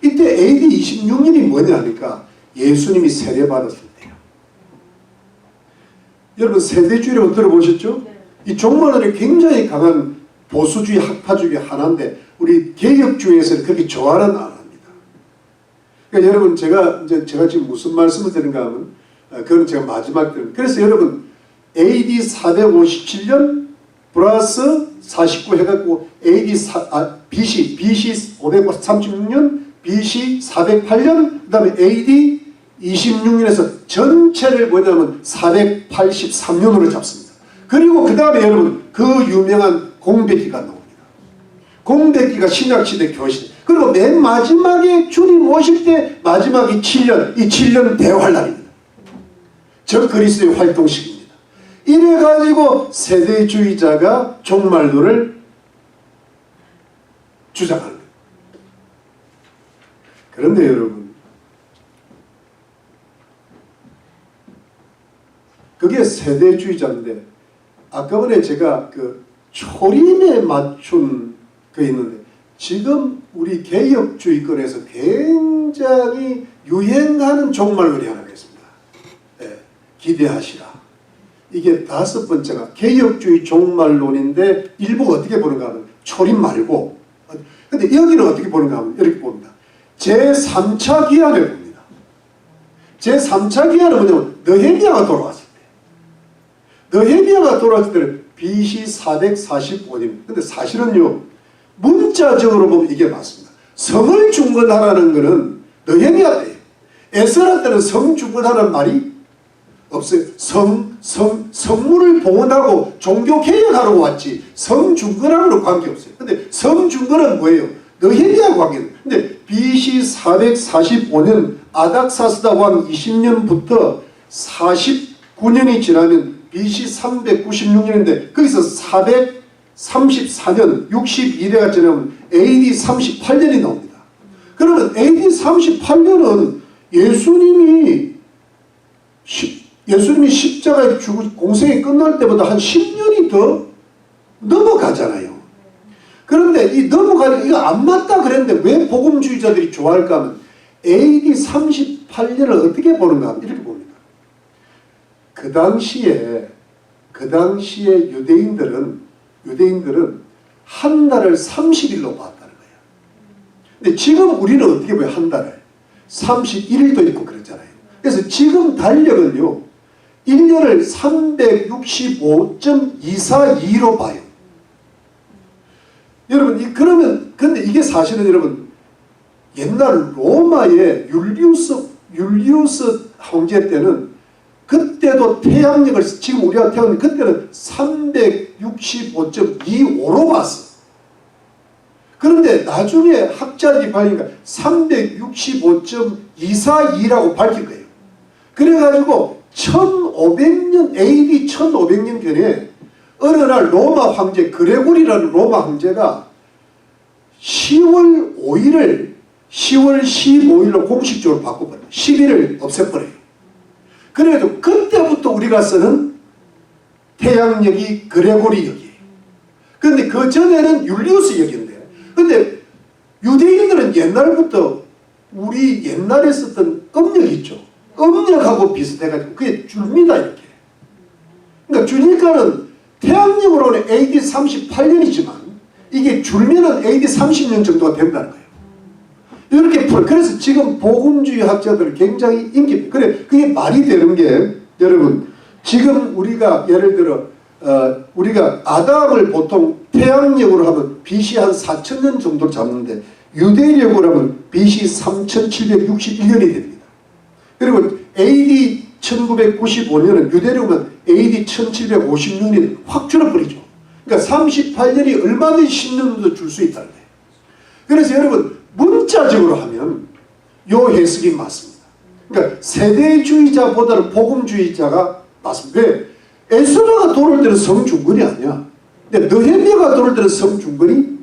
이때 AD 26년이 뭐냐 하니까 예수님이 세례받았을 때요. 여러분 세대주의라고 들어보셨죠? 이 종말론이 굉장히 강한 보수주의 학파 중에 하나인데 우리 개혁주의에서는 그렇게 좋아는 안 합니다. 그러니까 여러분 제가 지금 무슨 말씀을 드리는가 하면 그건 제가 마지막 드립니다. 그래서 여러분 AD 457년 플러스 49 해갖고 BC 536년 BC 408년 그 다음에 AD 26년에서 전체를 뭐냐면 483년으로 잡습니다. 그리고 그 다음에 여러분 그 유명한 공백기가 나옵니다. 공백기가 신약시대 교시. 그리고 맨 마지막에 주님 오실 때 마지막이 7년, 이 7년 대환란입니다. 저 그리스도의 활동식입니다. 이래가지고 세대주의자가 종말론을 주장하는 거예요. 그런데 여러분 그게 세대주의자인데 아까 전에 제가 그 초림에 맞춘 그 있는데 지금 우리 개혁주의권에서 굉장히 유행하는 종말론이 하나 있습니다. 네, 기대하시라. 이게 다섯 번째가 개혁주의 종말론인데 일부 어떻게 보는가 하면 초림 말고 근데 여기는 어떻게 보는가 하면 이렇게 봅니다. 제3차 기한을 봅니다. 제3차 기한은 뭐냐면 느헤미야가 돌아왔을 때 느헤미야가 돌아왔을 때는 BC 445년 근데 사실은요 문자적으로 보면 이게 맞습니다. 성을 중건하라는 것은 느헤미야 때예요. 에스라 때는 성 중건하라는 말이 없어요. 성물을 봉헌하고 종교 개혁하러 왔지 성 중건하고는 관계없어요. 근데 성 중건은 뭐예요? 느헤미야 관계는. 근데 BC 445년 아닥사스다 왕 20년부터 49년이 지나면 BC 396년인데 거기서 434년 62대가 지나면 AD 38년이 나옵니다. 그러면 AD 38년은 예수님이 십자가에 죽고 공생이 끝날 때보다 한 10년이 더 넘어가잖아요. 그런데 이 넘어가니까 이거 안 맞다 그랬는데 왜 복음주의자들이 좋아할까 하면 AD 38년을 어떻게 보는가 하면 이렇게 봅니다. 그 당시에 유대인들은 한 달을 30일로 봤다는 거예요. 근데 지금 우리는 어떻게 봐요? 한 달을 31일도 있고 그렇잖아요. 그래서 지금 달력은요 1년을 365.242로 봐요. 여러분 그러면 근데 이게 사실은 여러분 옛날 로마의 율리우스 황제 때는 그때도 태양력을 지금 우리가 태양력 그때는 365.25로 봤어. 그런데 나중에 학자들이 밝히니까 365.242라고 밝힌 거예요. 그래가지고 1500년 AD 1500년경에 어느 날 로마 황제 그레고리라는 로마 황제가 10월 15일로 공식적으로 바꿔버려요. 10일을 없애버려요. 그래도 그때부터 우리가 쓰는 태양력이 그레고리역이에요. 그런데 그 전에는 율리우스 역인데, 근데 유대인들은 옛날부터 우리 옛날에 썼던 음력 있죠. 음력하고 비슷해가지고 그게 줍니다 이렇게. 그러니까 주니까는 태양력으로는 AD 38년이지만 이게 줄면은 AD 30년 정도가 된다는 거예요. 이렇게 그래서 지금 복음주의 학자들은 굉장히 인기. 그래 그게 말이 되는 게 여러분 지금 우리가 예를 들어 우리가 아담을 보통 태양력으로 하면 BC 한 4000년 정도 잡는데 유대력으로 하면 BC 3761년이 됩니다. 그리고 AD 1995년은 유대력은 AD 1756년이 확 줄어버리죠. 그러니까 38년이 얼마든지 10년도 줄 수 있다는 거예요. 그래서 여러분 문자적으로 하면 요 해석이 맞습니다. 그러니까 세대주의자보다는 복음주의자가 맞습니다. 왜? 에스라가 돌을 때는 성중근이 아니야. 근데 느헤미야가 돌을 때는 성중근이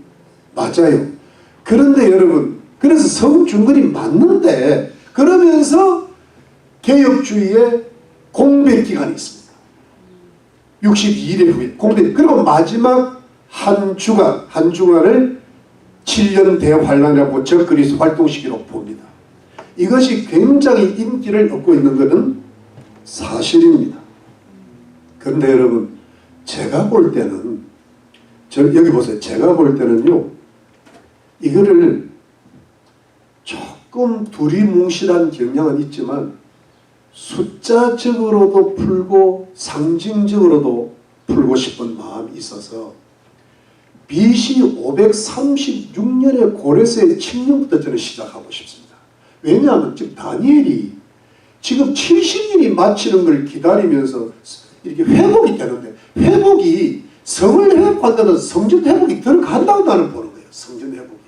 맞아요. 그런데 여러분 그래서 성중근이 맞는데 그러면서 개혁주의의 공백기간이 있습니다. 62일 후에 공백. 그리고 마지막 한 주간을 7년 대환란이라고 적그리스 활동시기로 봅니다. 이것이 굉장히 인기를 얻고 있는 것은 사실입니다. 그런데 여러분 제가 볼 때는 여기 보세요. 제가 볼 때는요 이거를 조금 두리뭉실한 경향은 있지만 숫자적으로도 풀고 상징적으로도 풀고 싶은 마음이 있어서 BC 536년에 고레스의 칙령부터 저는 시작하고 싶습니다. 왜냐하면 지금 다니엘이 지금 70년이 마치는 걸 기다리면서 이렇게 회복이 되는데 회복이 성을 회복한다는 성전 회복이 들어간다고 나는 보는 거예요. 성전 회복이.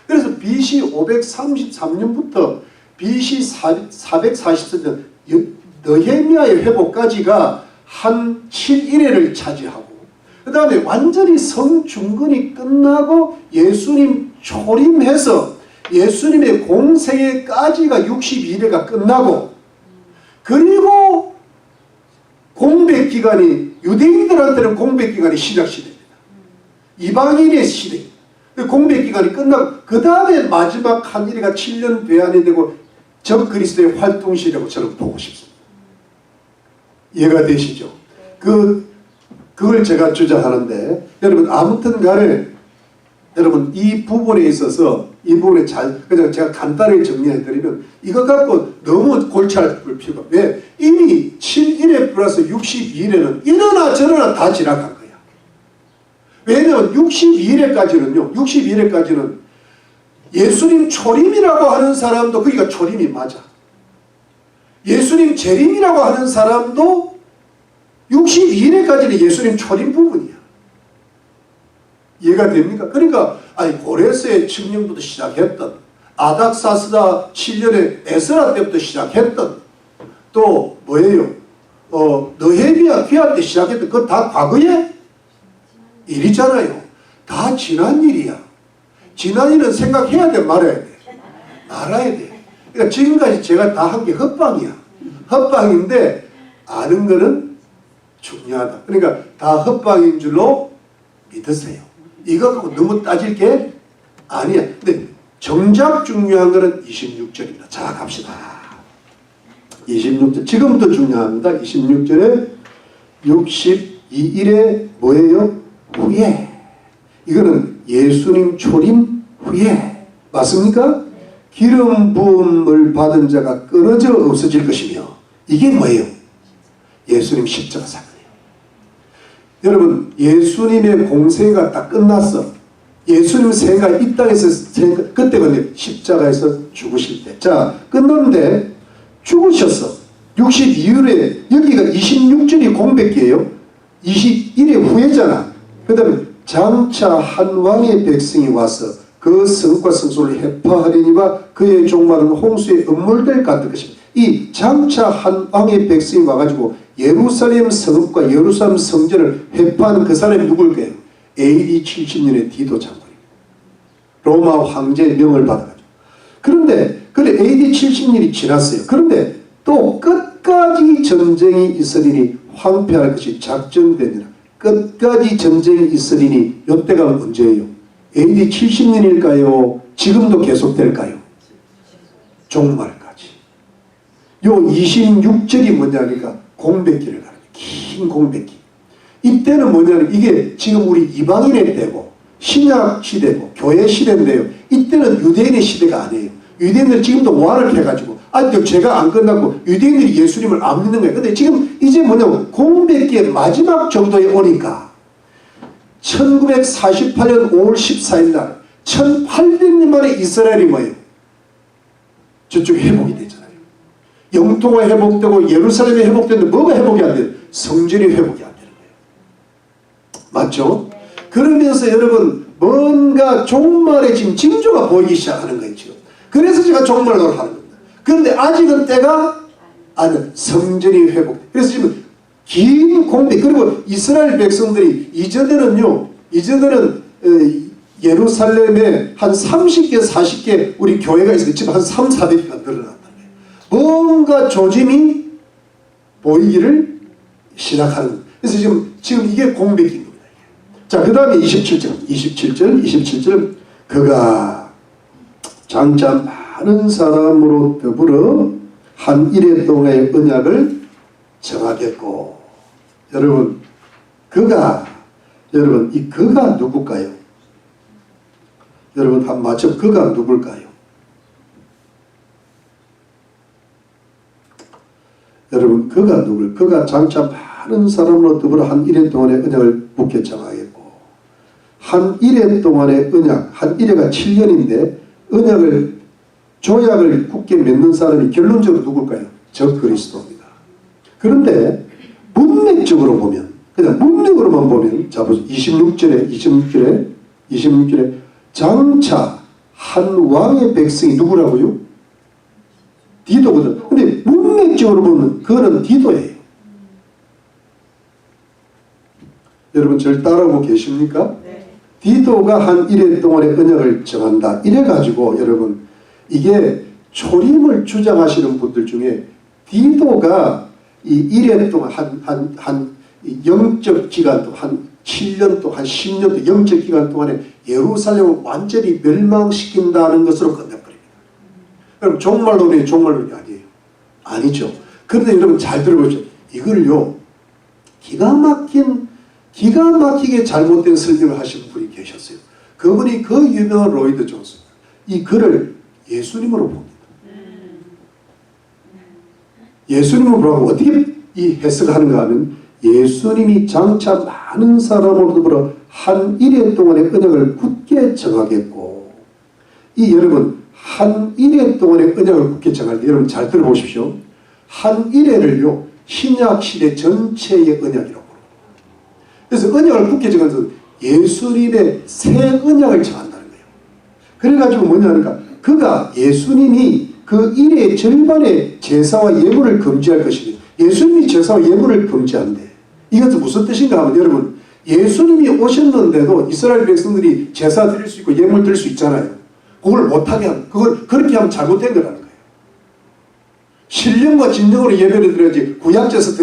그래서 BC 533년부터 BC 444년 느헤미야의 회복까지가 한 7일회를 차지하고 그 다음에 완전히 성중근이 끝나고 예수님 초림해서 예수님의 공생애까지가 62일회가 끝나고 그리고 공백기간이 유대인들한테는 공백기간이 신약시대입니다. 이방인의 시대. 공백기간이 끝나고 그 다음에 마지막 한 일회가 7년 배한이 되고 적그리스도의 활동시라고 저는 보고 싶습니다. 이해가 되시죠? 그걸 제가 주장하는데 여러분 아무튼 간에 여러분 이 부분에 있어서 이 부분에 그냥 제가 간단하게 정리해드리면 이거 갖고 너무 골치할 필요가 왜? 이미 7일에 플러스 62일에는 이러나 저러나 다 지나간 거야. 왜냐하면 62일에까지는 예수님 초림이라고 하는 사람도 그러니까 초림이 맞아. 예수님 재림이라고 하는 사람도 62일에까지는 예수님 초림 부분이야. 이해가 됩니까? 그러니까 고레스의 칙령부터 시작했던 아닥사스다 7년에 에스라 때부터 시작했던 또 뭐예요? 느헤미야 귀할 때 시작했던 그건 다 과거의 일이잖아요. 다 지난 일이야. 지난 일은 생각해야 돼 말아야 돼. 알아야 돼. 그러니까 지금까지 제가 다 한 게 헛방이야. 헛방인데 아는 거는 중요하다. 그러니까 다 헛방인 줄로 믿으세요. 이거 갖고 너무 따질 게 아니야. 근데 정작 중요한 거는 26절입니다. 자, 갑시다. 26절. 지금부터 중요합니다. 26절에 62일에 뭐예요? 후에. 이거는 예수님 초림 후에. 맞습니까? 기름 부음을 받은 자가 끊어져 없어질 것이며, 이게 뭐예요? 예수님 십자가 사건이에요. 여러분, 예수님의 공생애가 딱 끝났어. 예수님 생애가 이 땅에서 그때거든요. 십자가에서 죽으실 때. 자, 끝났는데 죽으셨어. 62일에 여기가 26절이 공백기예요. 21일 후에잖아. 그 다음에 장차 한 왕의 백성이 와서 그 성과 성소를 해파하려니와 그의 종말은 홍수에 음물될 것 같은 것입니다. 이 장차 한 왕의 백성이 와가지고 예루살렘 성읍과 예루살렘 성전을 회파하는 그 사람이 누굴까요? AD 70년의 디도 장군입니다. 로마 황제의 명을 받아가지고. 그런데 그래 AD 70년이 지났어요. 그런데 또 끝까지 전쟁이 있으리니 황폐할 것이 작정되니라. 끝까지 전쟁이 있으리니 이때가 언제예요? AD 70년일까요? 지금도 계속될까요? 종말까지. 요 26절이 뭐냐니까 공백기를 가는 긴 공백기. 이때는 뭐냐면 이게 지금 우리 이방인의 때고 신약 시대고 교회 시대인데요. 이때는 유대인의 시대가 아니에요. 유대인들 지금도 와를 해가지고 아직도 죄가 안 끝났고 유대인들이 예수님을 안 믿는 거예요. 근데 지금 이제 뭐냐면 공백기의 마지막 정도에 오니까 1948년 5월 14일 날 1800년 만에 이스라엘이 뭐예요? 저쪽 회복이 되잖아요. 영토가 회복되고 예루살렘이 회복되는데 뭐가 회복이 안 돼요? 성전이 회복이 안 되는 거예요. 맞죠? 그러면서 여러분 뭔가 종말의 지금 징조가 보이기 시작하는 거예요. 지금. 그래서 제가 종말론을 하는 겁니다. 그런데 아직은 때가 아니에요. 성전이 회복. 그래서 지금 긴 공백. 그리고 이스라엘 백성들이 이전에는 예루살렘에 한 30개 40개 우리 교회가 있어요. 지금 한 3, 400개가 늘어났다는 거예요. 뭔가 조짐이 보이기를 시작하는 거예요. 그래서 지금 이게 공백인 겁니다. 자, 그 다음에 27절 그가 장차 많은 사람으로 더불어 한 일해 동안의 언약을 정하겠고. 여러분 이 그가 누굴까요? 여러분 한번 맞춰. 그가 누굴까요? 여러분 그가 누굴? 그가 장차 많은 사람으로 더불어 한 일해 동안의 언약을 묻게 정하겠고. 한 일해 동안의 언약, 한 일해가 7년인데 조약을 굳게 맺는 사람이 결론적으로 누굴까요? 저 그리스도입니다. 그런데 문맥적으로 보면, 그냥 문맥으로만 보면, 자 보세요. 26절에 장차 한 왕의 백성이 누구라고요? 디도거든. 근데 문맥적으로 보면 그거는 디도예요. 여러분 절 따라오고 계십니까? 네. 디도가 한 1회 동안의 언약을 정한다. 이래가지고 여러분 이게 초림을 주장하시는 분들 중에 디도가 이 1회 동안 한 영적 기간 동안 한 7년 또 한 10년 영적 기간 동안에 예루살렘을 완전히 멸망시킨다는 것으로 끝내버립니다. 그럼 종말론이 아니에요. 아니죠. 그런데 여러분 잘 들어보십시오. 이걸요 기가 막히게 잘못된 설명을 하신 분이 계셨어요. 그분이 그 유명한 로이드 존스. 이 글을 예수님으로 봅니다. 예수님으로 보라고 어떻게 이 해석을 하는가 하면 예수님이 장차 많은 사람으로 더불어 한 일해 동안의 언약을 굳게 정하겠고. 이 여러분 한 일해 동안의 언약을 굳게 정할 때 여러분 잘 들어보십시오. 한 일해를요 신약시대 전체의 언약이라고 부릅니다. 그래서 언약을 굳게 정하면서 예수님의 새 언약을 정한다는 거예요. 그래가지고 뭐냐니까 그가 예수님이 그 일의 절반의 제사와 예물을 금지할 것이며 예수님이 제사와 예물을 금지한대. 이것은 무슨 뜻인가 하면 여러분 예수님이 오셨는데도 이스라엘 백성들이 제사 드릴 수 있고 예물 드릴 수 있잖아요. 그걸 못하게 하면, 그걸 그렇게 하면 잘못된 거라는 거예요. 신령과 진정으로 예배를 드려야지 구약제사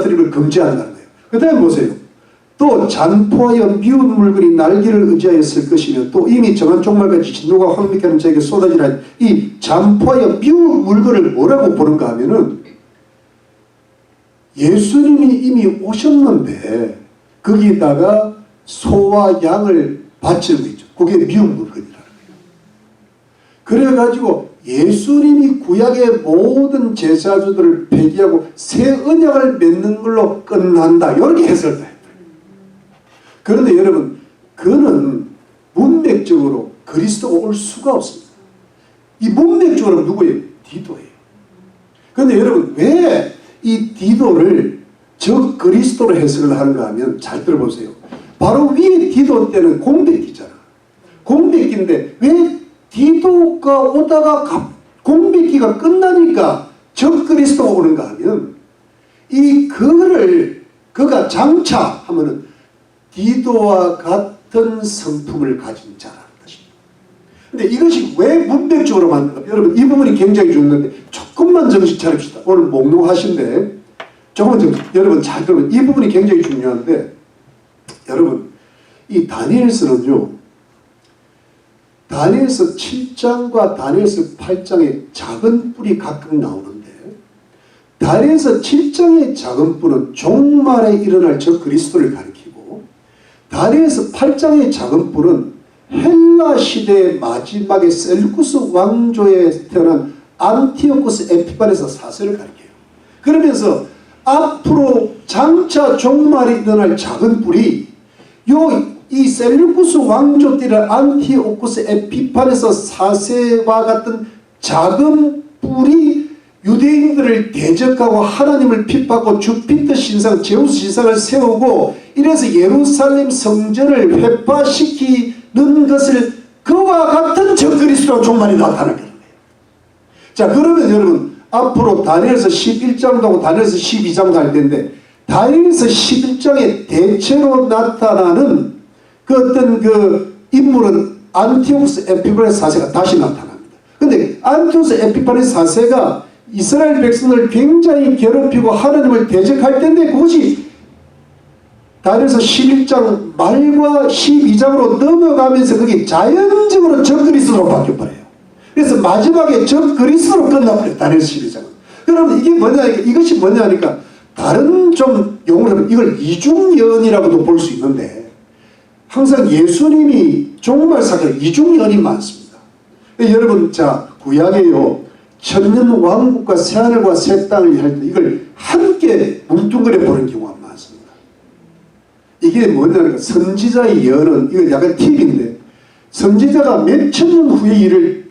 드리면 금지한다는 거예요. 그 다음에 보세요. 또 잔포하여 미운 물건이 날개를 의지하였을 것이며 또 이미 정한 종말같이 진노가 황폐케 하는 자에게 쏟아지라. 이 잔포하여 미운 물건을 뭐라고 보는가 하면은 예수님이 이미 오셨는데 거기다가 소와 양을 바치는 거 있죠. 그게 미운 물건이라는 거예요. 그래가지고 예수님이 구약의 모든 제사주들을 폐기하고 새 언약을 맺는 걸로 끝난다. 이렇게 해석을 해요. 그런데 여러분, 그는 문맥적으로 그리스도가 올 수가 없습니다. 이 문맥적으로 누구예요? 디도예요. 그런데 여러분, 왜 이 디도를 적 그리스도로 해석을 하는가 하면 잘 들어보세요. 바로 위에 디도 때는 공백기잖아. 공백기인데 왜 디도가 오다가 공백기가 끝나니까 적 그리스도가 오는가 하면 그가 장차 하면은 디도와 같은 성품을 가진 자라는 것입니다. 근데 이것이 왜 문맥적으로 만든가? 여러분, 이 부분이 굉장히 중요한데 조금만 정신 차립시다. 오늘 목록하신데 조금만 여러분 잘 들으면 이 부분이 굉장히 중요한데, 여러분, 이 다니엘서는요, 다니엘서 7장과 다니엘서 8장의 작은 뿔이 각각 나오는데, 다니엘서 7장의 작은 뿔은 종말에 일어날 적 그리스도를 가리키고, 다니엘서 8장의 작은 뿔은 헬라 시대의 마지막에 셀루쿠스 왕조에 태어난 안티오코스 에피판에서 사세를 가리켜요. 그러면서 앞으로 장차 종말이 일어날 작은 뿔이 이 셀루쿠스 왕조 때의 안티오코스 에피판에서 사세와 같은 작은 뿔이 유대인들을 대적하고 하나님을 핍박하고 주피터 신상, 제우스 신상을 세우고 이래서 예루살렘 성전을 회파시키는 것을 그와 같은 적그리스도로 종말이 나타나게 됩니다. 자, 그러면 여러분, 앞으로 다니엘서 11장도 하고 다니엘서 12장도 할 텐데, 다니엘서 11장에 대체로 나타나는 그 어떤 그 인물은 안티오쿠스 에피판의 사세가 다시 나타납니다. 근데 안티오쿠스 에피판의 사세가 이스라엘 백성을 굉장히 괴롭히고 하나님을 대적할 텐데, 그것이 다니엘서 11장 말과 12장으로 넘어가면서 그게 자연적으로 적그리스도로 바뀌어버려요. 그래서 마지막에 적그리스도로 끝나버려요. 다니엘서 12장은. 그러면 이게 뭐냐니까, 이것이 뭐냐니까, 다른 좀 용어로 하면 이걸 이중예언이라고도 볼 수 있는데, 항상 예수님이 종말 사건에 이중예언이 많습니다. 여러분, 자, 구약에요, 천년 왕국과 새하늘과 새 땅을 할 때 이걸 함께 뭉뚱그려 보는 경우가 많습니다. 이게 뭐냐니까, 선지자의 예언은, 이거 약간 팁인데, 선지자가 몇 천년 후의 일을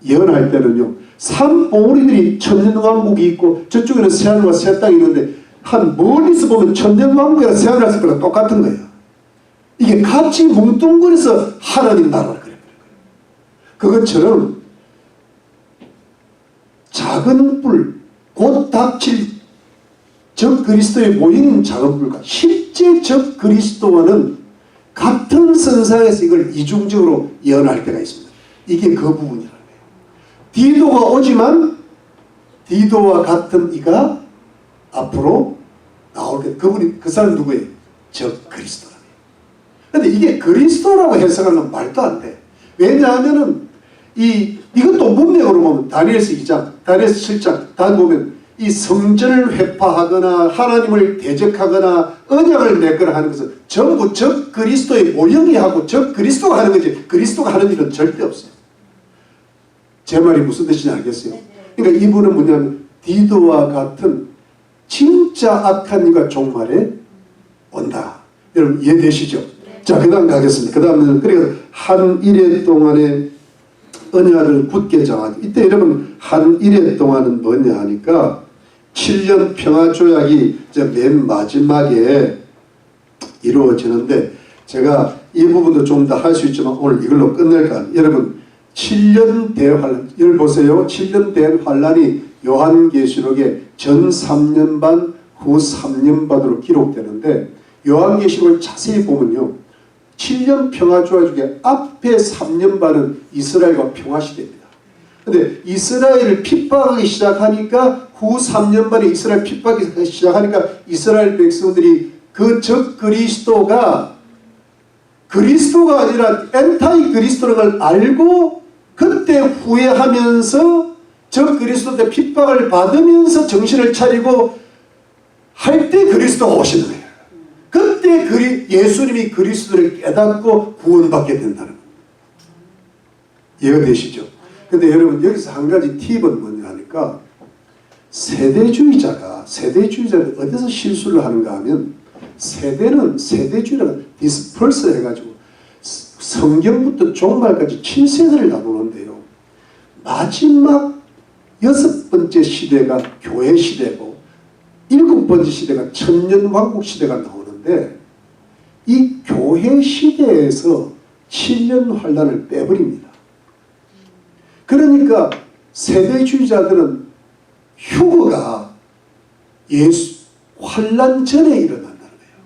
예언할 때는요, 산봉우리들이 천년 왕국이 있고 저쪽에는 새하늘과 새 땅이 있는데, 한 멀리서 보면 천년 왕국이랑 새하늘 새 땅이 똑같은 거예요. 이게 같이 뭉뚱그려서 하나님 나라를 그려버린 거예요. 그것처럼 작은 뿔, 곧 닥칠 적 그리스도의 모형인 작은 뿔과 실제 적 그리스도와는 같은 선상에서 이걸 이중적으로 예언할 때가 있습니다. 이게 그 부분이라는 거예요. 디도가 오지만 디도와 같은 이가 앞으로 나오게, 그분이, 그 사람 누구예요? 적 그리스도라는 거예요. 근데 이게 그리스도라고 해석하는 말도 안 돼. 왜냐하면은 이것도 문맥으로 보면 다니엘서 2장, 다니엘서 7장 다 보면 이 성전을 회파하거나 하나님을 대적하거나 언약을 맺거나 하는 것은 전부 적 그리스도의 모형이 하고 적 그리스도가 하는 거지, 그리스도가 하는 일은 절대 없어요. 제 말이 무슨 뜻인지 알겠어요? 그러니까 이분은 뭐냐면 디도와 같은 진짜 악한 이가 종말에 온다. 여러분 이해되시죠? 자, 그 다음 가겠습니다. 그 다음은 그러니까 한 일해 동안에 언약을 굳게 정하죠. 이때 여러분 한 일해 동안은 뭐냐 하니까 7년 평화조약이 맨 마지막에 이루어지는데, 제가 이 부분도 좀 더 할 수 있지만 오늘 이걸로 끝낼까. 여러분 7년 대환란, 여러분 보세요. 7년 대환란이 요한계시록에 전 3년 반, 후 3년 반으로 기록되는데, 요한계시록을 자세히 보면요, 7년 평화주의 중에 앞에 3년 반은 이스라엘과 평화시대입니다. 근데 이스라엘을 핍박하기 시작하니까 후 3년 반에 이스라엘 핍박이 시작하니까 이스라엘 백성들이 그 적 그리스도가 아니라 엔타이 그리스도라는 걸 알고 그때 후회하면서 적 그리스도한테 핍박을 받으면서 정신을 차리고 할 때 그리스도가 오시는 거예요. 그때 예수님이 그리스도를 깨닫고 구원받게 된다는 겁니다. 이해되시죠? 근데 여러분 여기서 한 가지 팁은 뭐냐 하니까 세대주의자가 어디서 실수를 하는가 하면 세대주의라가 디스펄스 해가지고 성경부터 종말까지 7세대를 나누는데요. 마지막 6번째 시대가 교회 시대고 7번째 시대가 천년왕국 시대가 나오는데 이 교회 시대에서 7년 환란을 빼버립니다. 그러니까 세대주의자들은 휴거가 환란 전에 일어난다는 거예요.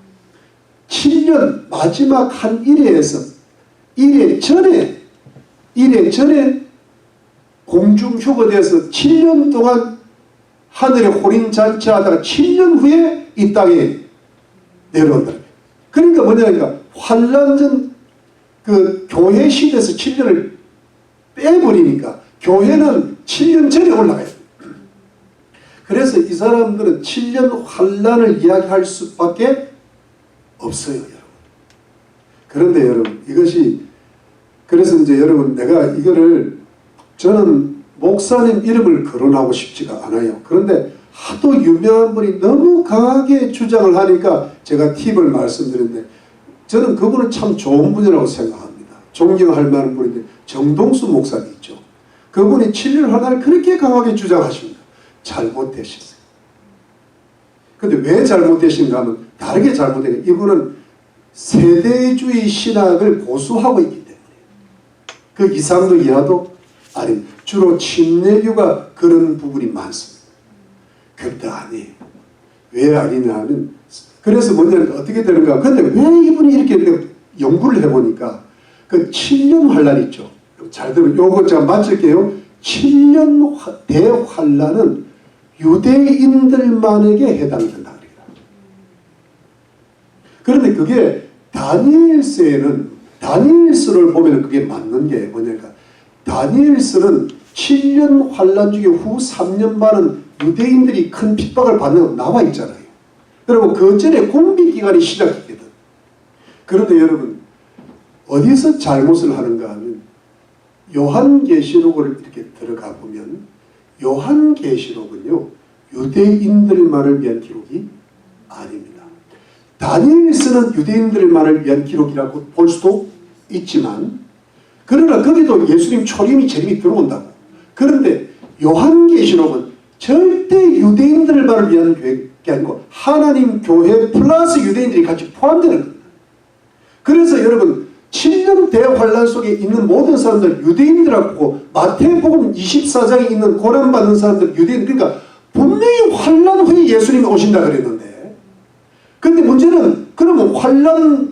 7년 마지막 한 1회에서 1회 전에 공중휴거돼서 7년 동안 하늘에 호린잔치하다가 7년 후에 이 땅에 내려온다. 그러니까 뭐냐니까 환란 전 그 교회 시대에서 7년을 빼버리니까 교회는 7년 전에 올라가요. 그래서 이 사람들은 7년 환란을 이야기할 수밖에 없어요, 여러분. 그런데 여러분 이것이 그래서 이제 여러분 내가 이거를 저는 목사님 이름을 거론하고 싶지가 않아요. 그런데 하도 유명한 분이 너무 강하게 주장을 하니까 제가 팁을 말씀드렸는데 저는 그분은 참 좋은 분이라고 생각합니다. 존경할 만한 분인데 정동수 목사님 있죠. 그분이 7년 환란을 그렇게 강하게 주장하십니다. 잘못되셨어요. 근데 왜 잘못되신가 하면 다르게 잘못된 게 이분은 세대주의 신학을 고수하고 있기 때문에 그 이상도 이하도 아니 주로 침례교가 그런 부분이 많습니다. 그런데 아니에요. 왜 아니냐 하면 그래서 뭐냐면 어떻게 되는가. 근데 왜 이분이 이렇게 연구를 해보니까 그 7년 환란 있죠. 잘 들으면 요거 제가 맞출게요. 7년 대환란은 유대인들만에게 해당된다. 그런데 그게 다니엘서를 보면 그게 맞는 게 뭐냐니까 다니엘서는 7년 환란 중에 후 3년 반은 유대인들이 큰 핍박을 받는 거 나와 있잖아요. 그리고 그 전에 공비기간이 시작했거든. 그런데 여러분 어디서 잘못을 하는가 하면 요한계시록을 이렇게 들어가 보면 요한계시록은요 유대인들만을 위한 기록이 아닙니다. 다니엘서는 유대인들만을 위한 기록이라고 볼 수도 있지만 그러나 거기도 예수님 초림이 재림이 들어온다고. 그런데 요한계시록은 절대 유대인들만을 위한 게 아니고 하나님 교회 플러스 유대인들이 같이 포함되는 겁니다. 그래서 여러분 7년 대환란 속에 있는 모든 사람들 유대인들하고 마태복음 24장에 있는 고난받는 사람들 유대인 그러니까 분명히 환란 후에 예수님이 오신다 그랬는데 근데 문제는 그러면 환란에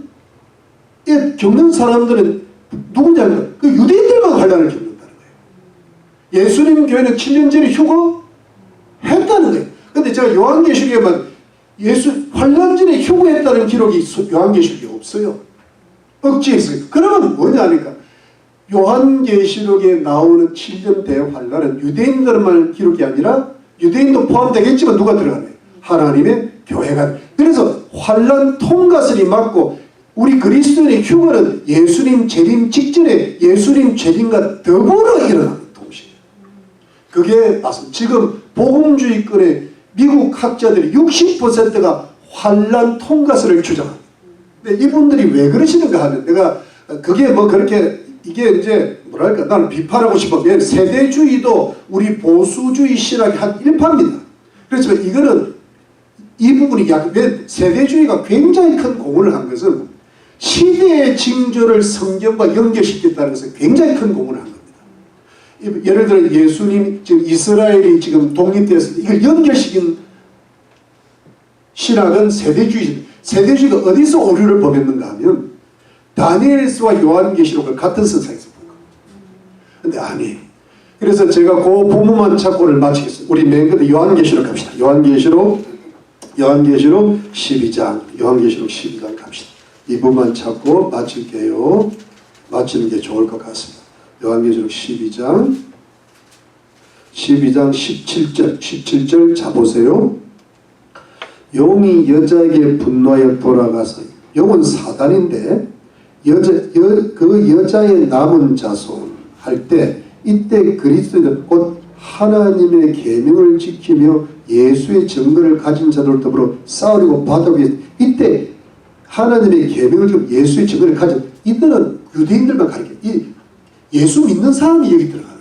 겪는 사람들은 누구냐면 그 유대인들만 환란을 겪는다는 거예요. 예수님 교회는 7년 전에 휴거했다는 거예요. 근데 제가 요한계시록에만 환란 전에 휴거했다는 기록이 요한계시록에 없어요. 억지했어요. 그러면 뭐냐 하니까 요한계시록에 나오는 7년 대환란은 유대인들만 기록이 아니라 유대인도 포함되겠지만 누가 들어가나요? 하나님의 교회가. 그래서 환란 통과설이 맞고 우리 그리스도인의 휴거는 예수님 재림 직전에 예수님 재림과 더불어 일어나는 동시에 그게 맞습니다. 지금 복음주의권의 미국 학자들이 60%가 환란 통과설을 주장합니다. 근데 이분들이 왜 그러시는가 하면 내가 그게 뭐 그렇게 이게 이제 뭐랄까 나는 비판하고 싶어. 세대주의도 우리 보수주의 신학의 한 일파입니다. 그렇지만 이거는 이 부분이 왜 세대주의가 굉장히 큰 공헌을 한 것은 시대의 징조를 성경과 연결시켰다는 것은 굉장히 큰 공헌을 한 겁니다. 예를 들어 예수님 지금 이스라엘이 지금 독립돼서 이걸 연결시킨 신학은 세대주의가 어디서 오류를 범했는가 하면 다니엘서와 요한계시록을 같은 선상에서 본 거. 근데 아니. 그래서 제가 그 부분만 찾고를 마치겠습니다. 우리 맨 끝에 요한계시록 갑시다. 요한계시록 12장. 요한계시록 12장 갑시다. 이 부분만 찾고 마칠게요. 마치는 게 좋을 것 같습니다. 요한계시록 12장 17절 자 보세요. 용이 여자에게 분노하여 돌아가서, 용은 사단인데 그 여자의 남은 자손 할 때, 이때 그리스도인은 곧 하나님의 계명을 지키며 예수의 증거를 가진 자들 더불어 싸우려고 바다고 했. 이때 하나님의 계명을 지키고 예수의 증거를 가진, 이때는 유대인들만 가르쳐. 예수 믿는 사람이 여기 들어가요.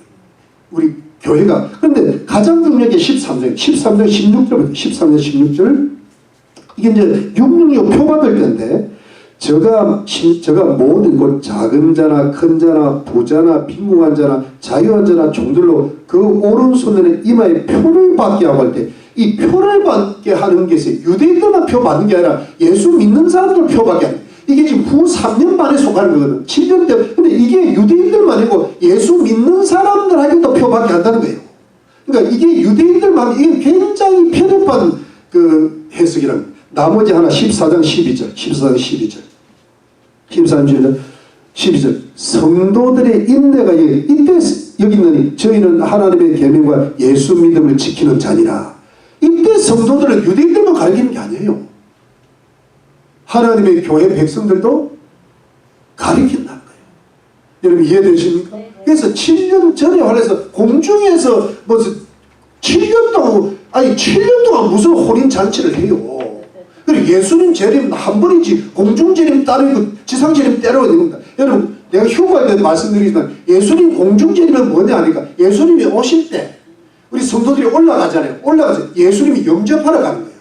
우리 교회가. 그런데 가장 중요한 게 13장 16절부터 13장 16절. 이게 이제 666 표받을 텐데, 저가 모든 곧 작은 자나 큰 자나 부자나 빈궁한 자나 자유한 자나 종들로 그 오른손에는 이마에 표를 받게 하고 할 때, 이 표를 받게 하는 게 있어요. 유대인들만 표 받는 게 아니라 예수 믿는 사람들 표 받게 하는. 이게 지금 후 3년 만에 속하는 거거든. 7년 때. 근데 이게 유대인들만 아니고 예수 믿는 사람들에게도 표 받게 한다는 거예요. 그러니까 이게 유대인들만, 이게 굉장히 편협한 그 해석이라는 거예요. 나머지 하나 14장 12절 성도들의 인내가 이때 여기 있느니 저희는 하나님의 계명과 예수 믿음을 지키는 자니라. 이때 성도들은 유대인들만 가르치는 게 아니에요. 하나님의 교회 백성들도 가르친다는 거예요. 여러분 이해되십니까? 그래서 7년 전에 활해서 공중에서 무슨 7년 동안 무슨 혼인잔치를 해요. 그리고 예수님 재림 한 번이지 공중 재림 따르고 지상 재림 때려야 됩니다. 여러분 내가 휴가할 때 말씀드리지만 예수님 공중 재림은 뭐냐 하니까 예수님이 오실 때 우리 성도들이 올라가잖아요. 올라가서 예수님이 영접하러 가는 거야.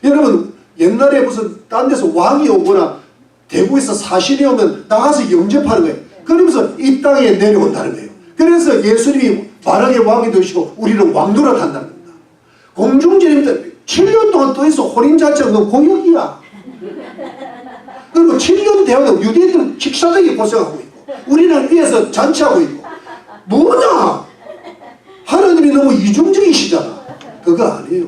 여러분 옛날에 무슨 딴 데서 왕이 오거나 대구에서 사신이 오면 나가서 영접하는 거예요. 그러면서 이 땅에 내려온다는 거예요. 그래서 예수님이 만왕의 왕이 되시고 우리는 왕노릇 한다는 겁니다. 공중 재림 때 7년 동안 또 있어. 혼인잔치가 너 고역이야. 그리고 7년 대화는 유대인들은 식사되게 고생하고 있고 우리는 위에서 잔치하고 있고 뭐냐? 하나님이 너무 이중적이시잖아. 그거 아니에요.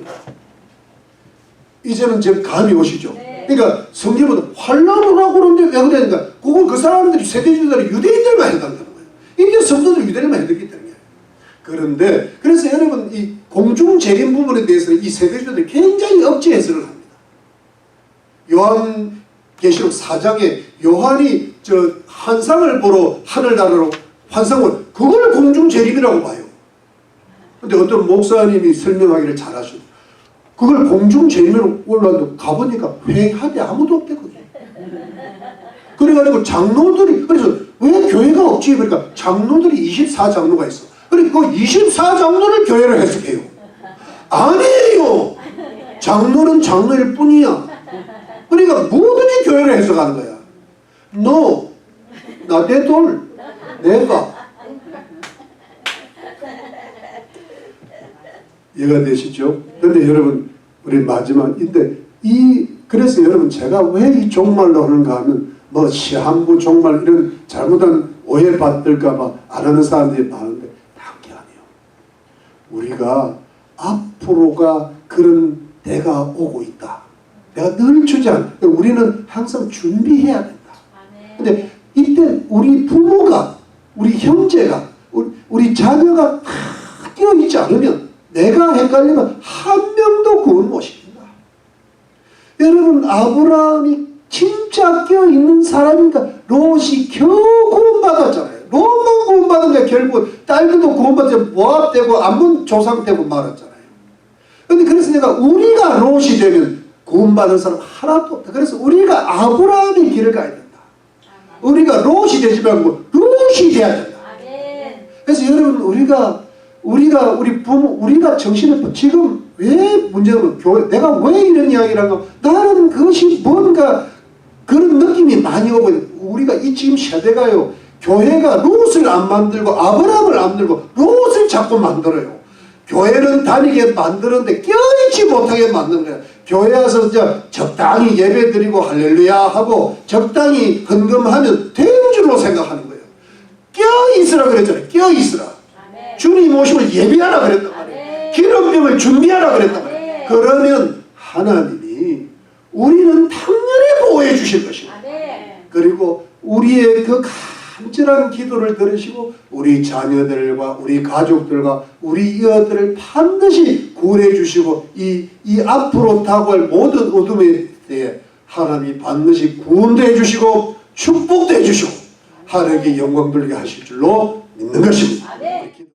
이제는 지금 감이 오시죠. 그러니까 성경보다 환란을 하고 그러는데 왜 그러니까 그걸 그 사람들이 세대주들이 유대인들만 해당하는 거예요. 이게 성도들 유대인들만 해당하기 때문에. 그런데 그래서 여러분 이 공중 재림 부분에 대해서는 이 세대주들이 굉장히 억지 해석을 합니다. 요한계시록 4장에 요한이 저 환상을 보러 하늘 나라로 환상을 그걸 공중 재림이라고 봐요. 근데 어떤 목사님이 설명하기를 잘하시고 그걸 공중 재림으로 올라왔는데 가보니까 회의하대 아무도 없대 그게. 그래가지고 장로들이 그래서 왜 교회가 없지? 그러니까 장로들이 24장로가 있어. 그러니까 그 24장로를 교회를 해석해요. 아니에요. 장로는 장로일 뿐이야. 그러니까 뭐든지 교회를 해석하는 거야. No. 나 내 돌. 내가. 이해가 되시죠? 그런데 여러분 우리 마지막 이때 그래서 여러분 제가 왜 이 종말로 하는가 하면 뭐 시한부 종말 이런 잘못한 오해받을까봐 안 하는 사람들이 많은데 그게 아니에요. 우리가 앞으로가 그런 때가 오고 있다. 내가 늘 주장. 우리는 항상 준비해야 된다. 근데 이때 우리 부모가 우리 형제가 우리 자녀가 다 뛰어있지 않으면 내가 헷갈리면 한 명도 구원 못 시킨다. 여러분 아브라함이 진짜 껴있는 사람이니까 롯이 겨우 구원받았잖아요. 롯만 구원받은 게 결국 딸들도 구원받지 모압되고 암몬 조상되고 말았잖아요. 근데 그래서 내가 우리가 롯이 되면 구원받은 사람 하나도 없다. 그래서 우리가 아브라함의 길을 가야 된다. 우리가 롯이 되지 말고 롯이 돼야 된다. 그래서 여러분 우리 부모, 우리가 정신을, 지금 왜 문제는 교회, 내가 왜 이런 이야기를 하는가? 나는 그것이 뭔가 그런 느낌이 많이 오고, 우리가 이 지금 세대가요, 교회가 롯을 안 만들고, 아브라함을 안 만들고, 롯을 자꾸 만들어요. 교회는 다니게 만드는데 껴있지 못하게 만드는 거야. 교회 와서 적당히 예배 드리고 할렐루야 하고 적당히 헌금하면 된 줄로 생각하는 거예요. 껴있으라 그랬잖아요. 껴있으라. 주님 오시면 예배하라 그랬단 말이에요. 기름병을 준비하라 그랬단 말이에요. 그러면 하나님이 우리는 당연히 보호해 주실 것입니다. 그리고 우리의 그 간절한 기도를 들으시고 우리 자녀들과 우리 가족들과 우리 이웃들을 반드시 구원해 주시고 이 앞으로 다가올 모든 어둠에 대해 하나님이 반드시 구원도 해주시고 축복도 해주시고 하나님께 영광 돌리게 하실 줄로 믿는 것입니다.